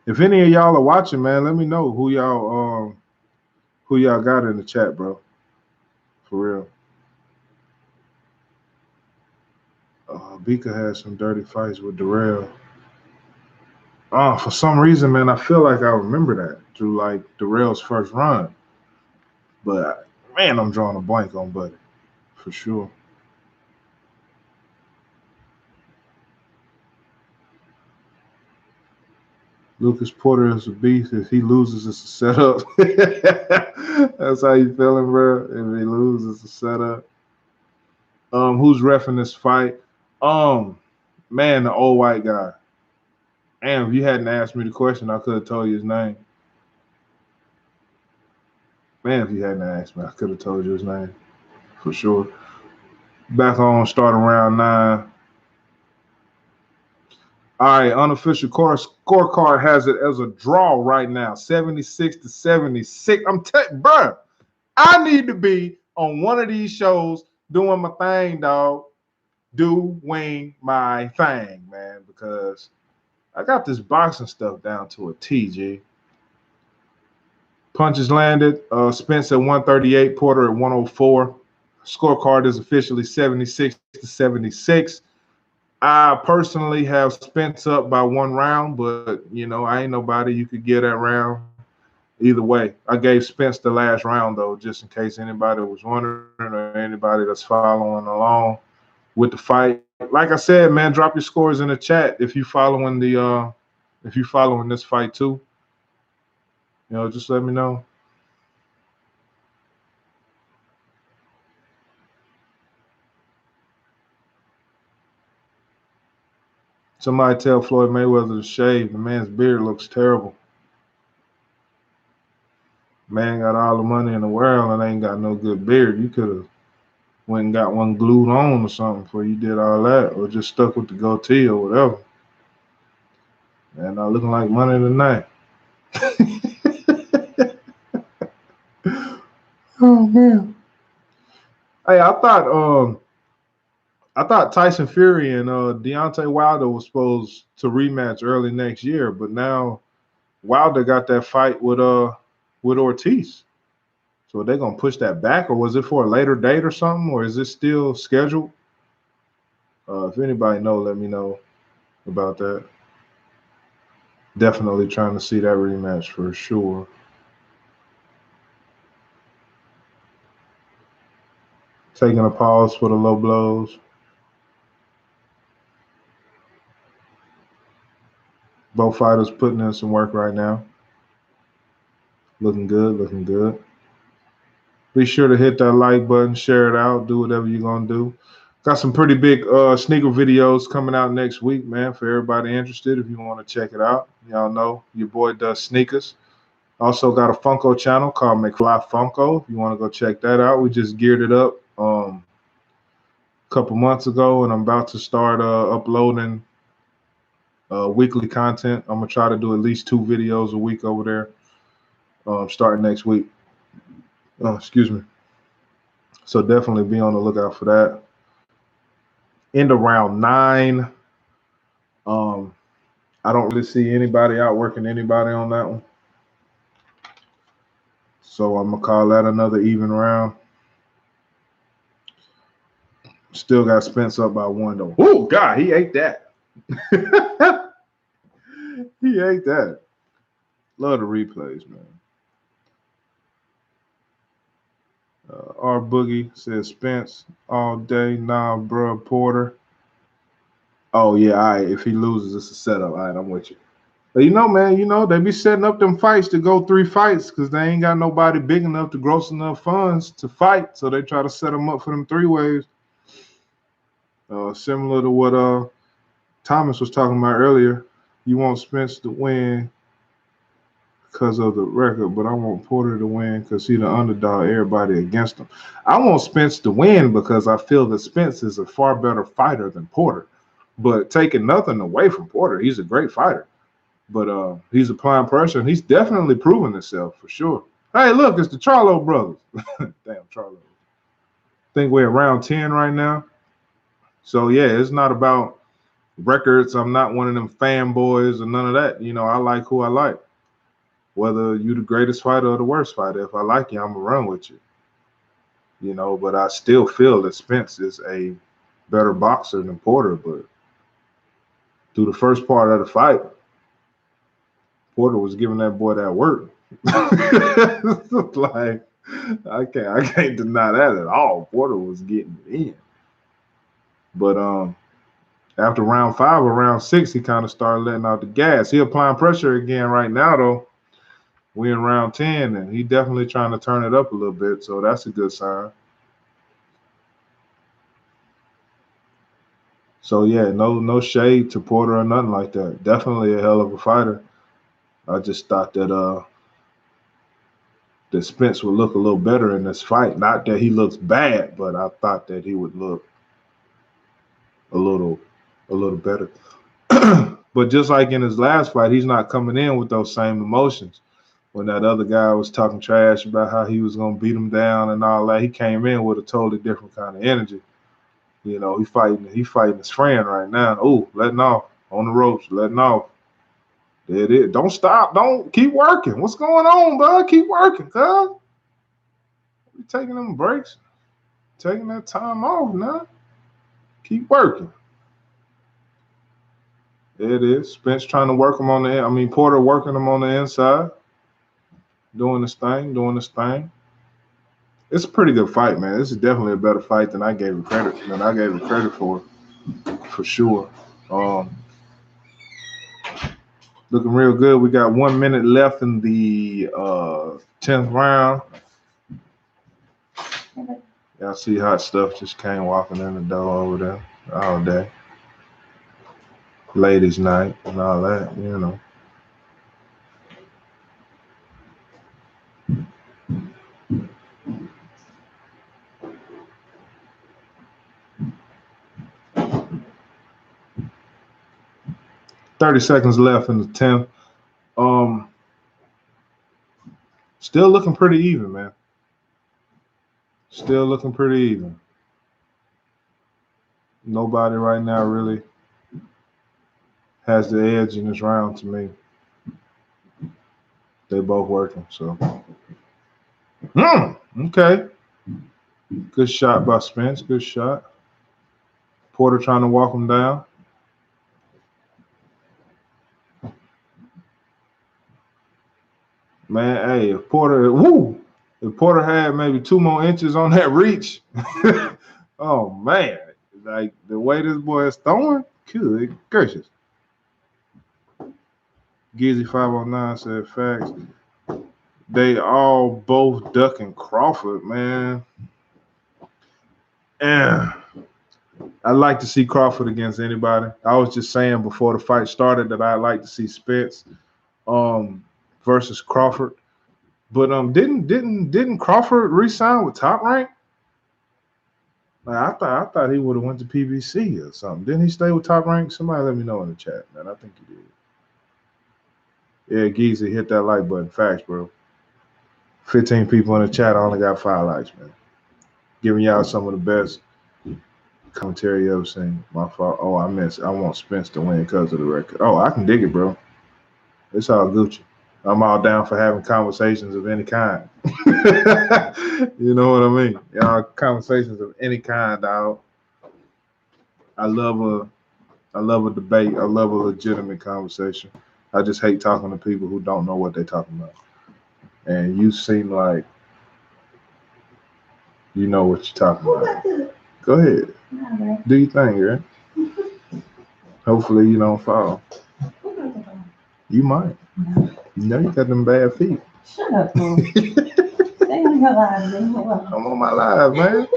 If any of y'all are watching, man, let me know who y'all got in the chat, bro. For real. Bika had some dirty fights with Darrell. For some reason, man, I feel like I remember that through like Darrell's first run. But man, I'm drawing a blank on Buddy for sure. Lucas Porter is a beast. If he loses, it's a setup. That's how you feeling, bro? If he loses, it's a setup. Who's reffing this fight? Man, the old white guy. And if you hadn't asked me the question, I could have told you his name. Man, if you hadn't asked me, I could have told you his name for sure. Back on starting round 9. All right, unofficial scorecard has it as a draw right now, 76-76. I'm telling you, bro, I need to be on one of these shows doing my thing, dog. Doing my thing, man, because I got this boxing stuff down to a TG. Punches landed. Spence at 138, Porter at 104. Scorecard is officially 76-76. I personally have Spence up by 1 round, but I ain't nobody you could get that round. Either way, I gave Spence the last round though, just in case anybody was wondering or anybody that's following along with the fight. Like I said, man, drop your scores in the chat if you following this fight too. Just let me know. Somebody tell Floyd Mayweather to shave. The man's beard looks terrible. Man got all the money in the world and ain't got no good beard. You could have went and got one glued on or something before you did all that, or just stuck with the goatee or whatever. Man, not looking like money tonight. Oh man. Hey, I thought Tyson Fury and Deontay Wilder was supposed to rematch early next year, but now Wilder got that fight with Ortiz. So are they gonna push that back, or was it for a later date or something, or is it still scheduled? If anybody know, let me know about that. Definitely trying to see that rematch for sure. Taking a pause for the low blows. Both fighters putting in some work right now. Looking good. Be sure to hit that like button, share it out, do whatever you're going to do. Got some pretty big sneaker videos coming out next week, man, for everybody interested. If you want to check it out, y'all know your boy does sneakers. Also got a Funko channel called McFly Funko. If you want to go check that out, we just geared it up a couple months ago, and I'm about to start uploading weekly content. I'm going to try to do at least 2 videos a week over there starting next week. Excuse me. So definitely be on the lookout for that. End of round 9. I don't really see anybody outworking anybody on that one. So I'm going to call that another even round. Still got Spence up by 1 though. Oh, God, he ate that. He ate that. Love the replays, man. R Boogie says Spence all day. Nah, bro, Porter. Oh, yeah, all right. If he loses, it's a setup. All right, I'm with you. But you know, man, they be setting up them fights to go 3 fights because they ain't got nobody big enough to gross enough funds to fight. So they try to set them up for them 3-ways. Similar to what Thomas was talking about earlier. You want Spence to win because of the record, but I want Porter to win because he's the underdog, everybody against him. I want Spence to win because I feel that Spence is a far better fighter than Porter. But taking nothing away from Porter, he's a great fighter. But he's applying pressure, and he's definitely proven himself for sure. Hey, look, it's the Charlo brothers. Damn, Charlo. I think we're at round 10 right now. So, yeah, it's not about records. I'm not one of them fanboys or none of that. I like who I like. Whether you the greatest fighter or the worst fighter, if I like you, I'm going to run with you. But I still feel that Spence is a better boxer than Porter. But through the first part of the fight, Porter was giving that boy that work. Like, I can't deny that at all. Porter was getting it in. But after round 5 or round 6, he kind of started letting out the gas. He applying pressure again right now, though. We in round 10, and he definitely trying to turn it up a little bit, so that's a good sign. So, yeah, no shade to Porter or nothing like that. Definitely a hell of a fighter. I just thought that Spence would look a little better in this fight. Not that he looks bad, but I thought that he would look a little better. But just like in his last fight, he's not coming in with those same emotions. When that other guy was talking trash about how he was going to beat him down and all that, he came in with a totally different kind of energy. He fighting his friend right now. Oh, letting off on the ropes, letting off. There it is. Don't stop. Don't keep working. What's going on, bud? Keep working, cuz. We taking them breaks, taking that time off now. Keep working. There it is. Spence trying to work him on the Porter working him on the inside. Doing this thing. It's a pretty good fight, man. This is definitely a better fight than I gave it credit for sure. Looking real good. We got 1 minute left in the 10th round. Y'all see hot stuff just came walking in the door over there all day. Ladies' night and all that, 30 seconds left in the 10th. Still looking pretty even, man. Still looking pretty even. Nobody right now really has the edge in this round to me. They both working, so. Okay. Good shot by Spence. Good shot. Porter trying to walk him down. Man, hey, if Porter had maybe 2 more inches on that reach, oh man, like the way this boy is throwing, good gracious. Gizzy 509 said facts. They all both ducking Crawford, man. And I'd like to see Crawford against anybody. I was just saying before the fight started that I'd like to see Spence versus Crawford. But didn't Crawford re-sign with Top Rank? Like, I thought he would have went to PBC or something. Didn't he stay with Top Rank? Somebody let me know in the chat, man. I think he did. Yeah, Geezy, hit that like button. Facts, bro. 15 people in the chat. I only got 5 likes, man. Giving y'all some of the best commentary you ever seen. My fault. Oh, I want Spence to win because of the record. Oh, I can dig it, bro. It's all Gucci. I'm all down for having conversations of any kind. You know what I mean? Y'all conversations of any kind, dog. I love a debate. I love a legitimate conversation. I just hate talking to people who don't know what they're talking about. And you seem like you know what you're talking about. Go ahead. Do your thing, right? Hopefully you don't fall. You might. No. You know you got them bad feet. Shut up, fool. Stay on your live, man. I'm on my live, man.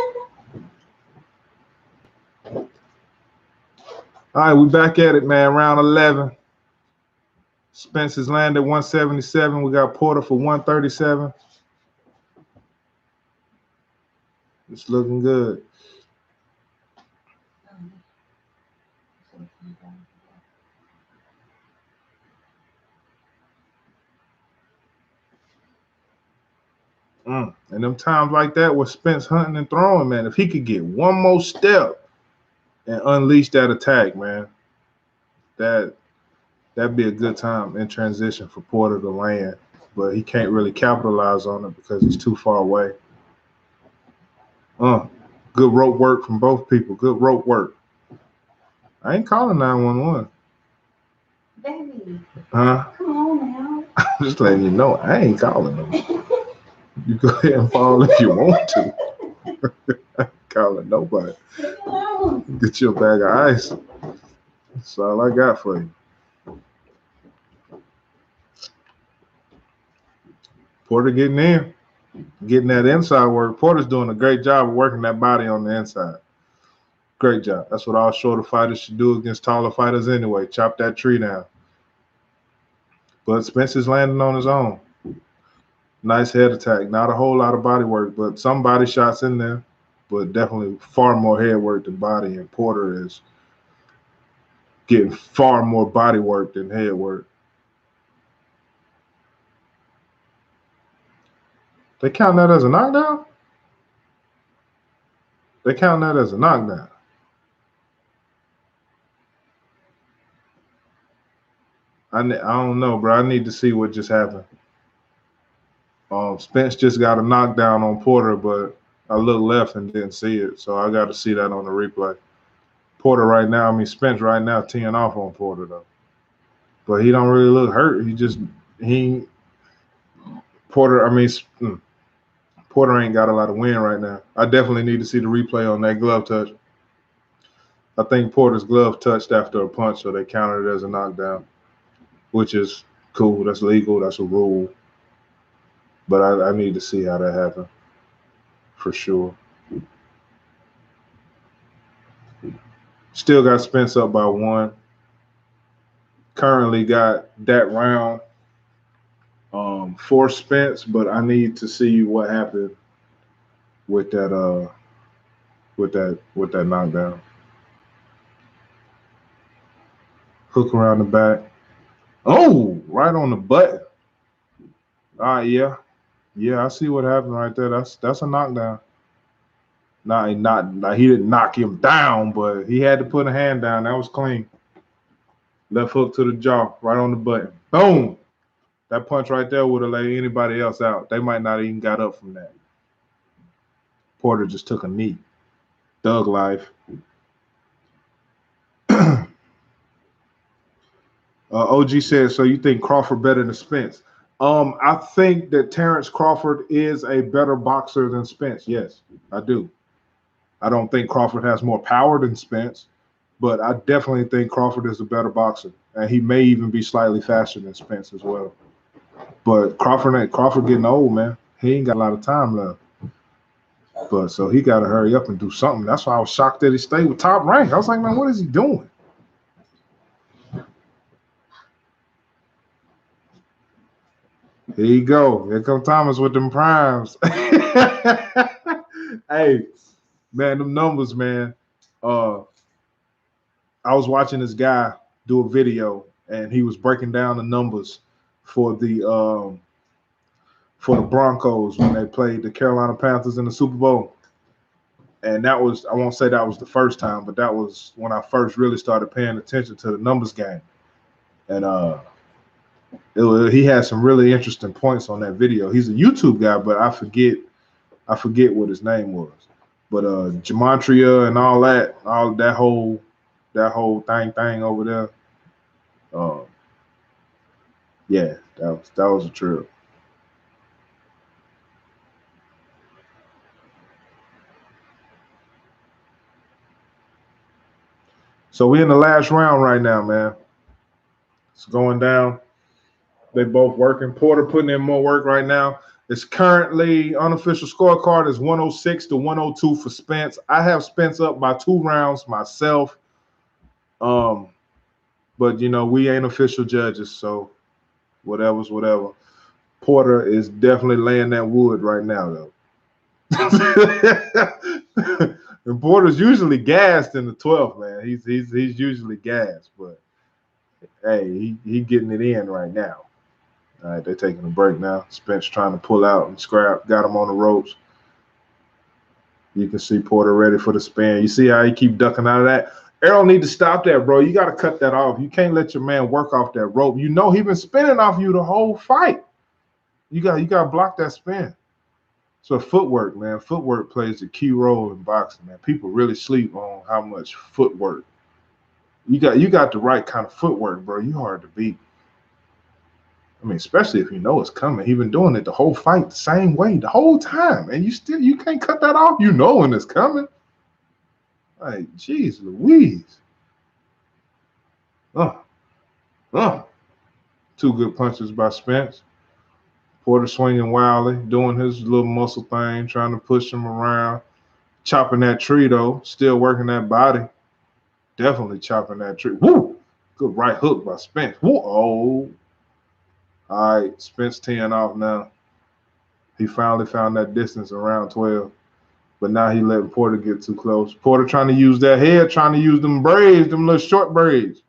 All right, we back at it, man. Round 11. Spence has landed 177. We got Porter for 137. It's looking good. And them times like that with Spence hunting and throwing, man, if he could get one more step and unleash that attack, man, that'd be a good time in transition for Porter to land. But he can't really capitalize on it because he's too far away. Good rope work from both people. Good rope work. I ain't calling 911. Baby. Huh? Come on now. I'm just letting you know I ain't calling them. You go ahead and fall if you want to. I ain't calling nobody. Get you a bag of ice. That's all I got for you. Porter getting in. Getting that inside work. Porter's doing a great job of working that body on the inside. Great job. That's what all shorter fighters should do against taller fighters anyway. Chop that tree down. But Spence is landing on his own. Nice head attack. Not a whole lot of body work, but some body shots in there. But definitely far more head work than body. And Porter is getting far more body work than head work. They count that as a knockdown? They count that as a knockdown. I don't know, bro. I need to see what just happened. Spence just got a knockdown on Porter, but I looked left and didn't see it, so I got to see that on the replay. Porter right now, Spence right now teeing off on Porter though, but he don't really look hurt. Porter ain't got a lot of wind right now. I definitely need to see the replay on that glove touch. I think Porter's glove touched after a punch, so they counted it as a knockdown, which is cool. That's legal. That's a rule. But I need to see how that happened for sure. Still got Spence up by 1. Currently got that round for Spence, but I need to see what happened with that knockdown. Hook around the back. Oh, right on the button. Yeah, I see what happened right there. That's a knockdown. He didn't knock him down, but he had to put a hand down. That was clean. Left hook to the jaw, right on the button. Boom. That punch right there would have laid anybody else out. They might not even got up from that. Porter just took a knee. Thug life. OG says, so you think Crawford better than Spence? I think that Terrence Crawford is a better boxer than Spence. Yes, I do. I don't think Crawford has more power than Spence, but I definitely think Crawford is a better boxer, and he may even be slightly faster than Spence as well. But Crawford getting old, man. He ain't got a lot of time left. But so he got to hurry up and do something. That's why I was shocked that he stayed with Top Rank. I was like, man, what is he doing? Here you go. Here come Thomas with them primes. Hey, man, them numbers, man. I was watching this guy do a video, and he was breaking down the numbers for the Broncos when they played the Carolina Panthers in the Super Bowl. And that was, I won't say that was the first time, but that was when I first really started paying attention to the numbers game. And he had some really interesting points on that video. He's a YouTube guy, but I forget what his name was. But gematria and all that whole thing over there. Yeah, that was a trip. So we're in the last round right now, man. It's going down. They both working. Porter putting in more work right now. It's currently unofficial scorecard is 106 to 102 for Spence. I have Spence up by 2 rounds myself. But you know, we ain't official judges, so whatever's whatever. Porter is definitely laying that wood right now, though. And Porter's usually gassed in the 12th, man. He's usually gassed, but hey, he getting it in right now. All right, they're taking a break now. Spence trying to pull out and scrap. Got him on the ropes. You can see Porter ready for the spin. You see how he keep ducking out of that? Errol need to stop that, bro. You got to cut that off. You can't let your man work off that rope. You know he been spinning off you the whole fight. You got to block that spin. So footwork, man. Footwork plays a key role in boxing, man. People really sleep on how much footwork. You got the right kind of footwork, bro. You hard to beat. I mean, especially if you know it's coming. He been doing it the whole fight the same way the whole time, and you can't cut that off. You know when it's coming. Like, jeez Louise. Two good punches by Spence. Porter swinging wildly, doing his little muscle thing, trying to push him around. Chopping that tree, though. Still working that body. Definitely chopping that tree. Woo! Good right hook by Spence. Woo! Oh. All right, Spence 10 off now. He finally found that distance around 12. But now he letting Porter get too close. Porter trying to use that head, trying to use them braids, them little short braids.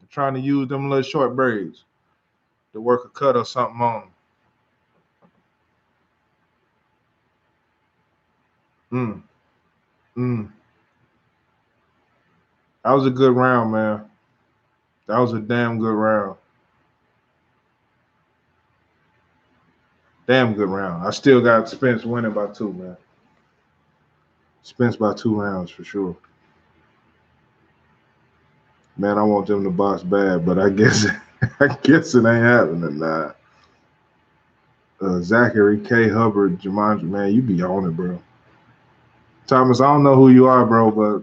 Trying to use them little short braids to work a cut or something on him. That was a good round, man. That was a damn good round. Damn good round. I still got Spence winning by 2, man. Spence by 2 rounds for sure. Man, I want them to box bad, but I guess it ain't happening now. Zachary K. Hubbard, Jumanji, man, you be on it, bro. Thomas, I don't know who you are, bro, but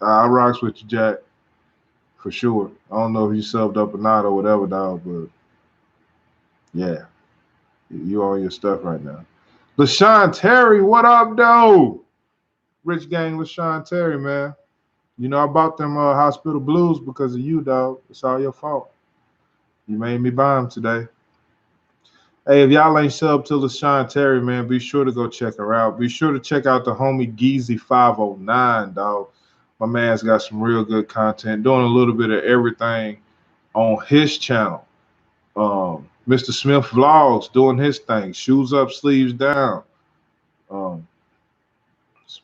I rocks with you, Jack, for sure. I don't know if you subbed up or not or whatever, dog, but yeah, you on your stuff right now. LaShawn Terry, what up, though? Rich Gang LaShawn Terry, man. You know, I bought them Hospital Blues because of you, dog. It's all your fault. You made me buy them today. Hey, if y'all ain't subbed to LaShawn Terry, man, be sure to go check her out. Be sure to check out the homie Geezy 509, dog. My man's got some real good content, doing a little bit of everything on his channel. Mr. Smith Vlogs doing his thing. Shoes up, sleeves down.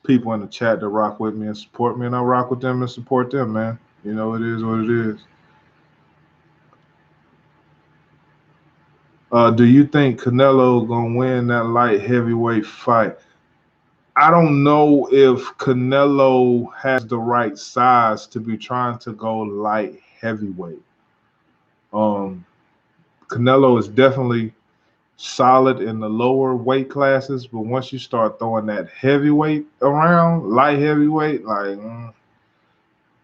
People in the chat that rock with me and support me, and I rock with them and support them, man. You know, it is what it is. Do you think Canelo gonna win that light heavyweight fight? I don't know if Canelo has the right size to be trying to go light heavyweight. Canelo is definitely solid in the lower weight classes, but once you start throwing that heavyweight around, light heavyweight, like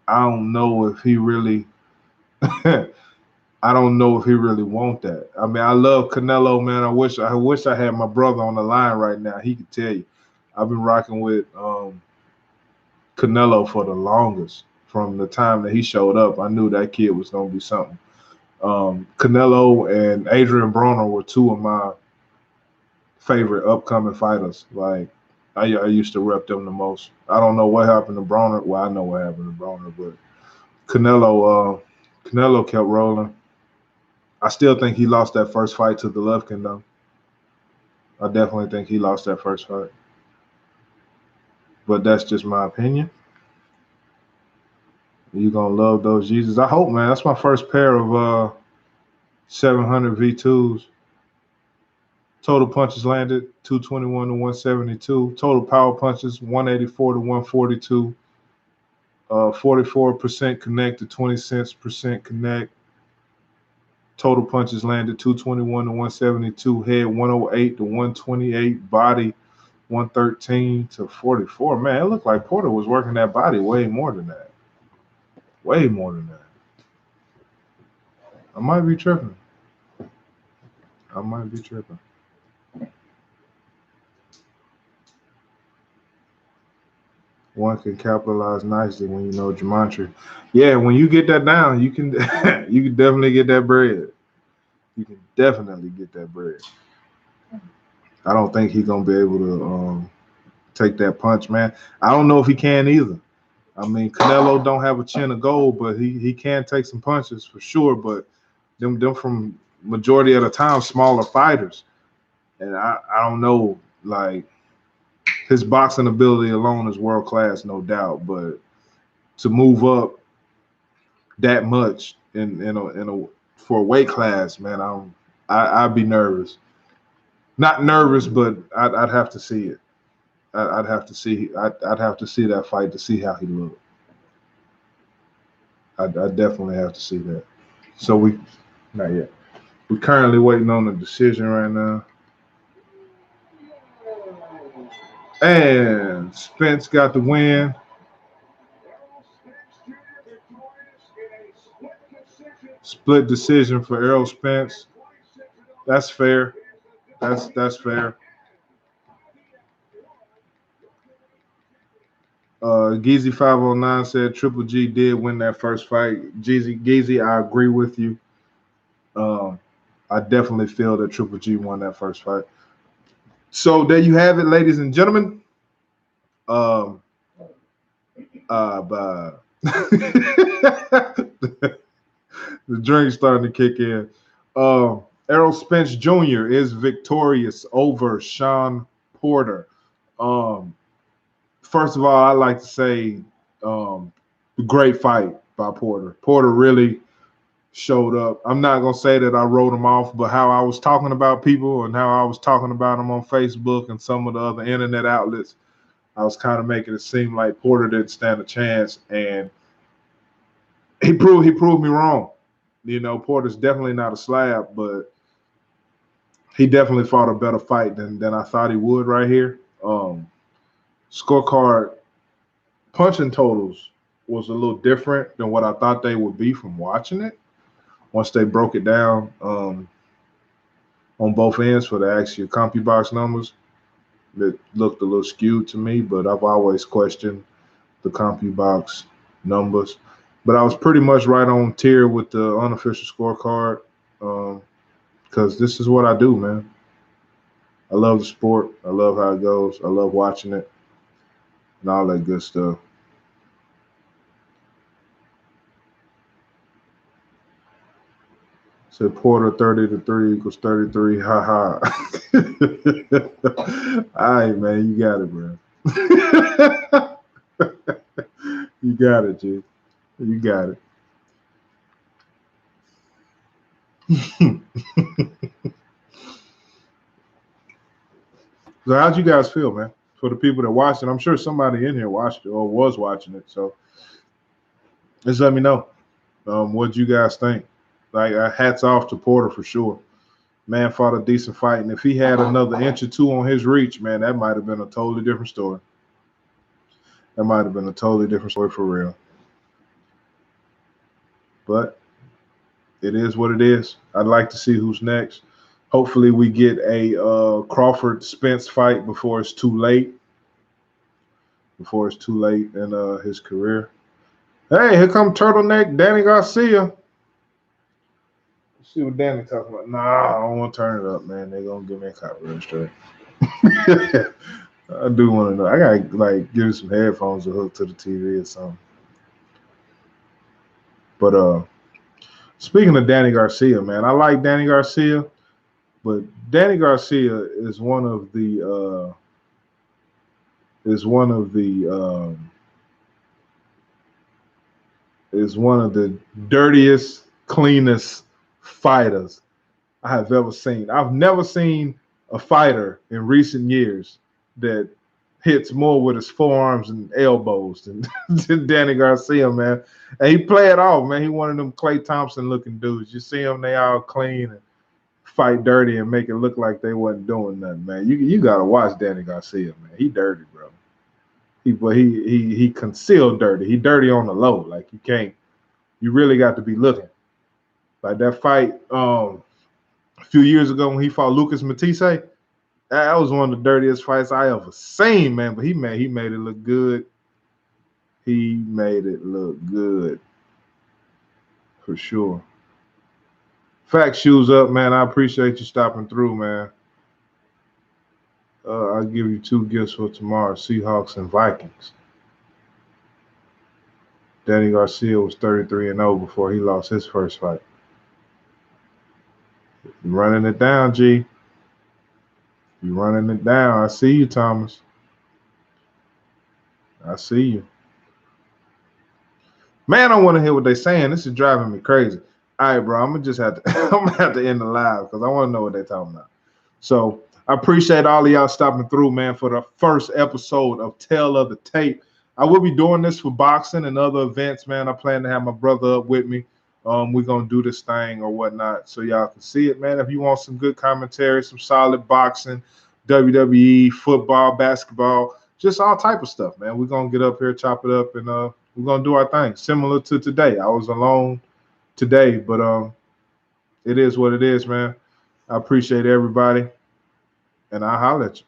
I don't know if he really I don't know if he really want that. I mean, I love Canelo, man. I wish I had my brother on the line right now. He could tell you. I've been rocking with Canelo for the longest. From the time that he showed up, I knew that kid was gonna be something. Canelo and Adrian Broner were 2 of my favorite upcoming fighters. Like I used to rep them the most. I don't know what happened to Broner. Well, I know what happened to Broner, but Canelo kept rolling. I still think he lost that first fight to Golovkin, though. I definitely think he lost that first fight. But that's just my opinion. You're going to love those Jesus. I hope, man. That's my first pair of 700 V2s. Total punches landed, 221 to 172. Total power punches, 184 to 142. 44% connect to 20% connect. Total punches landed, 221 to 172. Head, 108 to 128. Body, 113 to 44. Man, it looked like Porter was working that body way more than that. Way more than that. I might be tripping. I might be tripping. One can capitalize nicely when you know gematria. Yeah, when you get that down, you can you can definitely get that bread. You can definitely get that bread. I don't think he's gonna be able to take that punch, man. I don't know if he can either. I mean, Canelo don't have a chin of gold, but he can take some punches for sure. But them from majority of the time smaller fighters, and I don't know, like his boxing ability alone is world class, no doubt. But to move up that much in a for a weight class, man, I'd be nervous. Not nervous, but I'd have to see it. I'd have to see. I'd have to see that fight to see how he looked. I definitely have to see that. So not yet. We're currently waiting on the decision right now. And Spence got the win. Split decision for Errol Spence. That's fair. That's fair. Geezy 509 said Triple G did win that first fight. Geezy, I agree with you. I definitely feel that Triple G won that first fight. So there you have it, ladies and gentlemen. The drink's starting to kick in. Errol Spence Jr. is victorious over Shawn Porter. First of all, I'd like to say great fight by Porter. Porter really showed up. I'm not going to say that I wrote him off, but how I was talking about people and how I was talking about him on Facebook and some of the other internet outlets, I was kind of making it seem like Porter didn't stand a chance, and he proved me wrong. You know, Porter's definitely not a slab, but he definitely fought a better fight than I thought he would right here. Scorecard punching totals was a little different than what I thought they would be from watching it. Once they broke it down on both ends for the actual CompuBox numbers, it looked a little skewed to me, but I've always questioned the CompuBox numbers. But I was pretty much right on tier with the unofficial scorecard because this is what I do, man. I love the sport. I love how it goes. I love watching it and all that good stuff. So Porter 30-3 equals 33. Ha ha. All right, man. You got it, bro. You got it, G. You got it. So how'd you guys feel, man? For the people that watched it, I'm sure somebody in here watched it or was watching it. So just let me know. What you guys think? Like, hats off to Porter for sure. Man fought a decent fight, and if he had another inch or two on his reach, man, that might have been a totally different story. That might have been a totally different story for real. But it is what it is. I'd like to see who's next. Hopefully we get a Crawford-Spence fight before it's too late. Before it's too late in his career. Hey, here come Turtleneck Danny Garcia. Let's see what Danny talking about. Nah, I don't want to turn it up, man. They're going to give me a copyright strike. I do want to know. I got to, like, give you some headphones to hook to the TV or something. But speaking of Danny Garcia, man, I like Danny Garcia, but Danny Garcia is one of the dirtiest, cleanest fighters I have ever seen. I've never seen a fighter in recent years that hits more with his forearms and elbows than Danny Garcia, man. And he play it off, man. He one of them Klay Thompson looking dudes. You see him, they all clean and fight dirty and make it look like they wasn't doing nothing, man. You gotta watch Danny Garcia, man. He dirty, bro. He concealed dirty. He dirty on the low. Like you really got to be looking. Like that fight, a few years ago when he fought Lucas Matisse. That was one of the dirtiest fights I ever seen, man. But he made it look good. He made it look good for sure. Fact shoes up, man. I appreciate you stopping through, man. I'll give you 2 gifts for tomorrow: Seahawks and Vikings. Danny Garcia was 33-0 before he lost his first fight. You're running it down, G. You're running it down. I see you, Thomas. I see you. Man, I want to hear what they're saying. This is driving me crazy. All right, bro. I'm gonna have to end the live because I want to know what they're talking about. So I appreciate all of y'all stopping through, man, for the first episode of Tale of the Tape. I will be doing this for boxing and other events, man. I plan to have my brother up with me. We're gonna do this thing or whatnot so y'all can see it, man. If you want some good commentary, some solid boxing, WWE, football, basketball, just all type of stuff, man. We're gonna get up here, chop it up, and we're gonna do our thing. Similar to today. I was alone today, but it is what it is, man. I appreciate everybody, and I'll holler at you.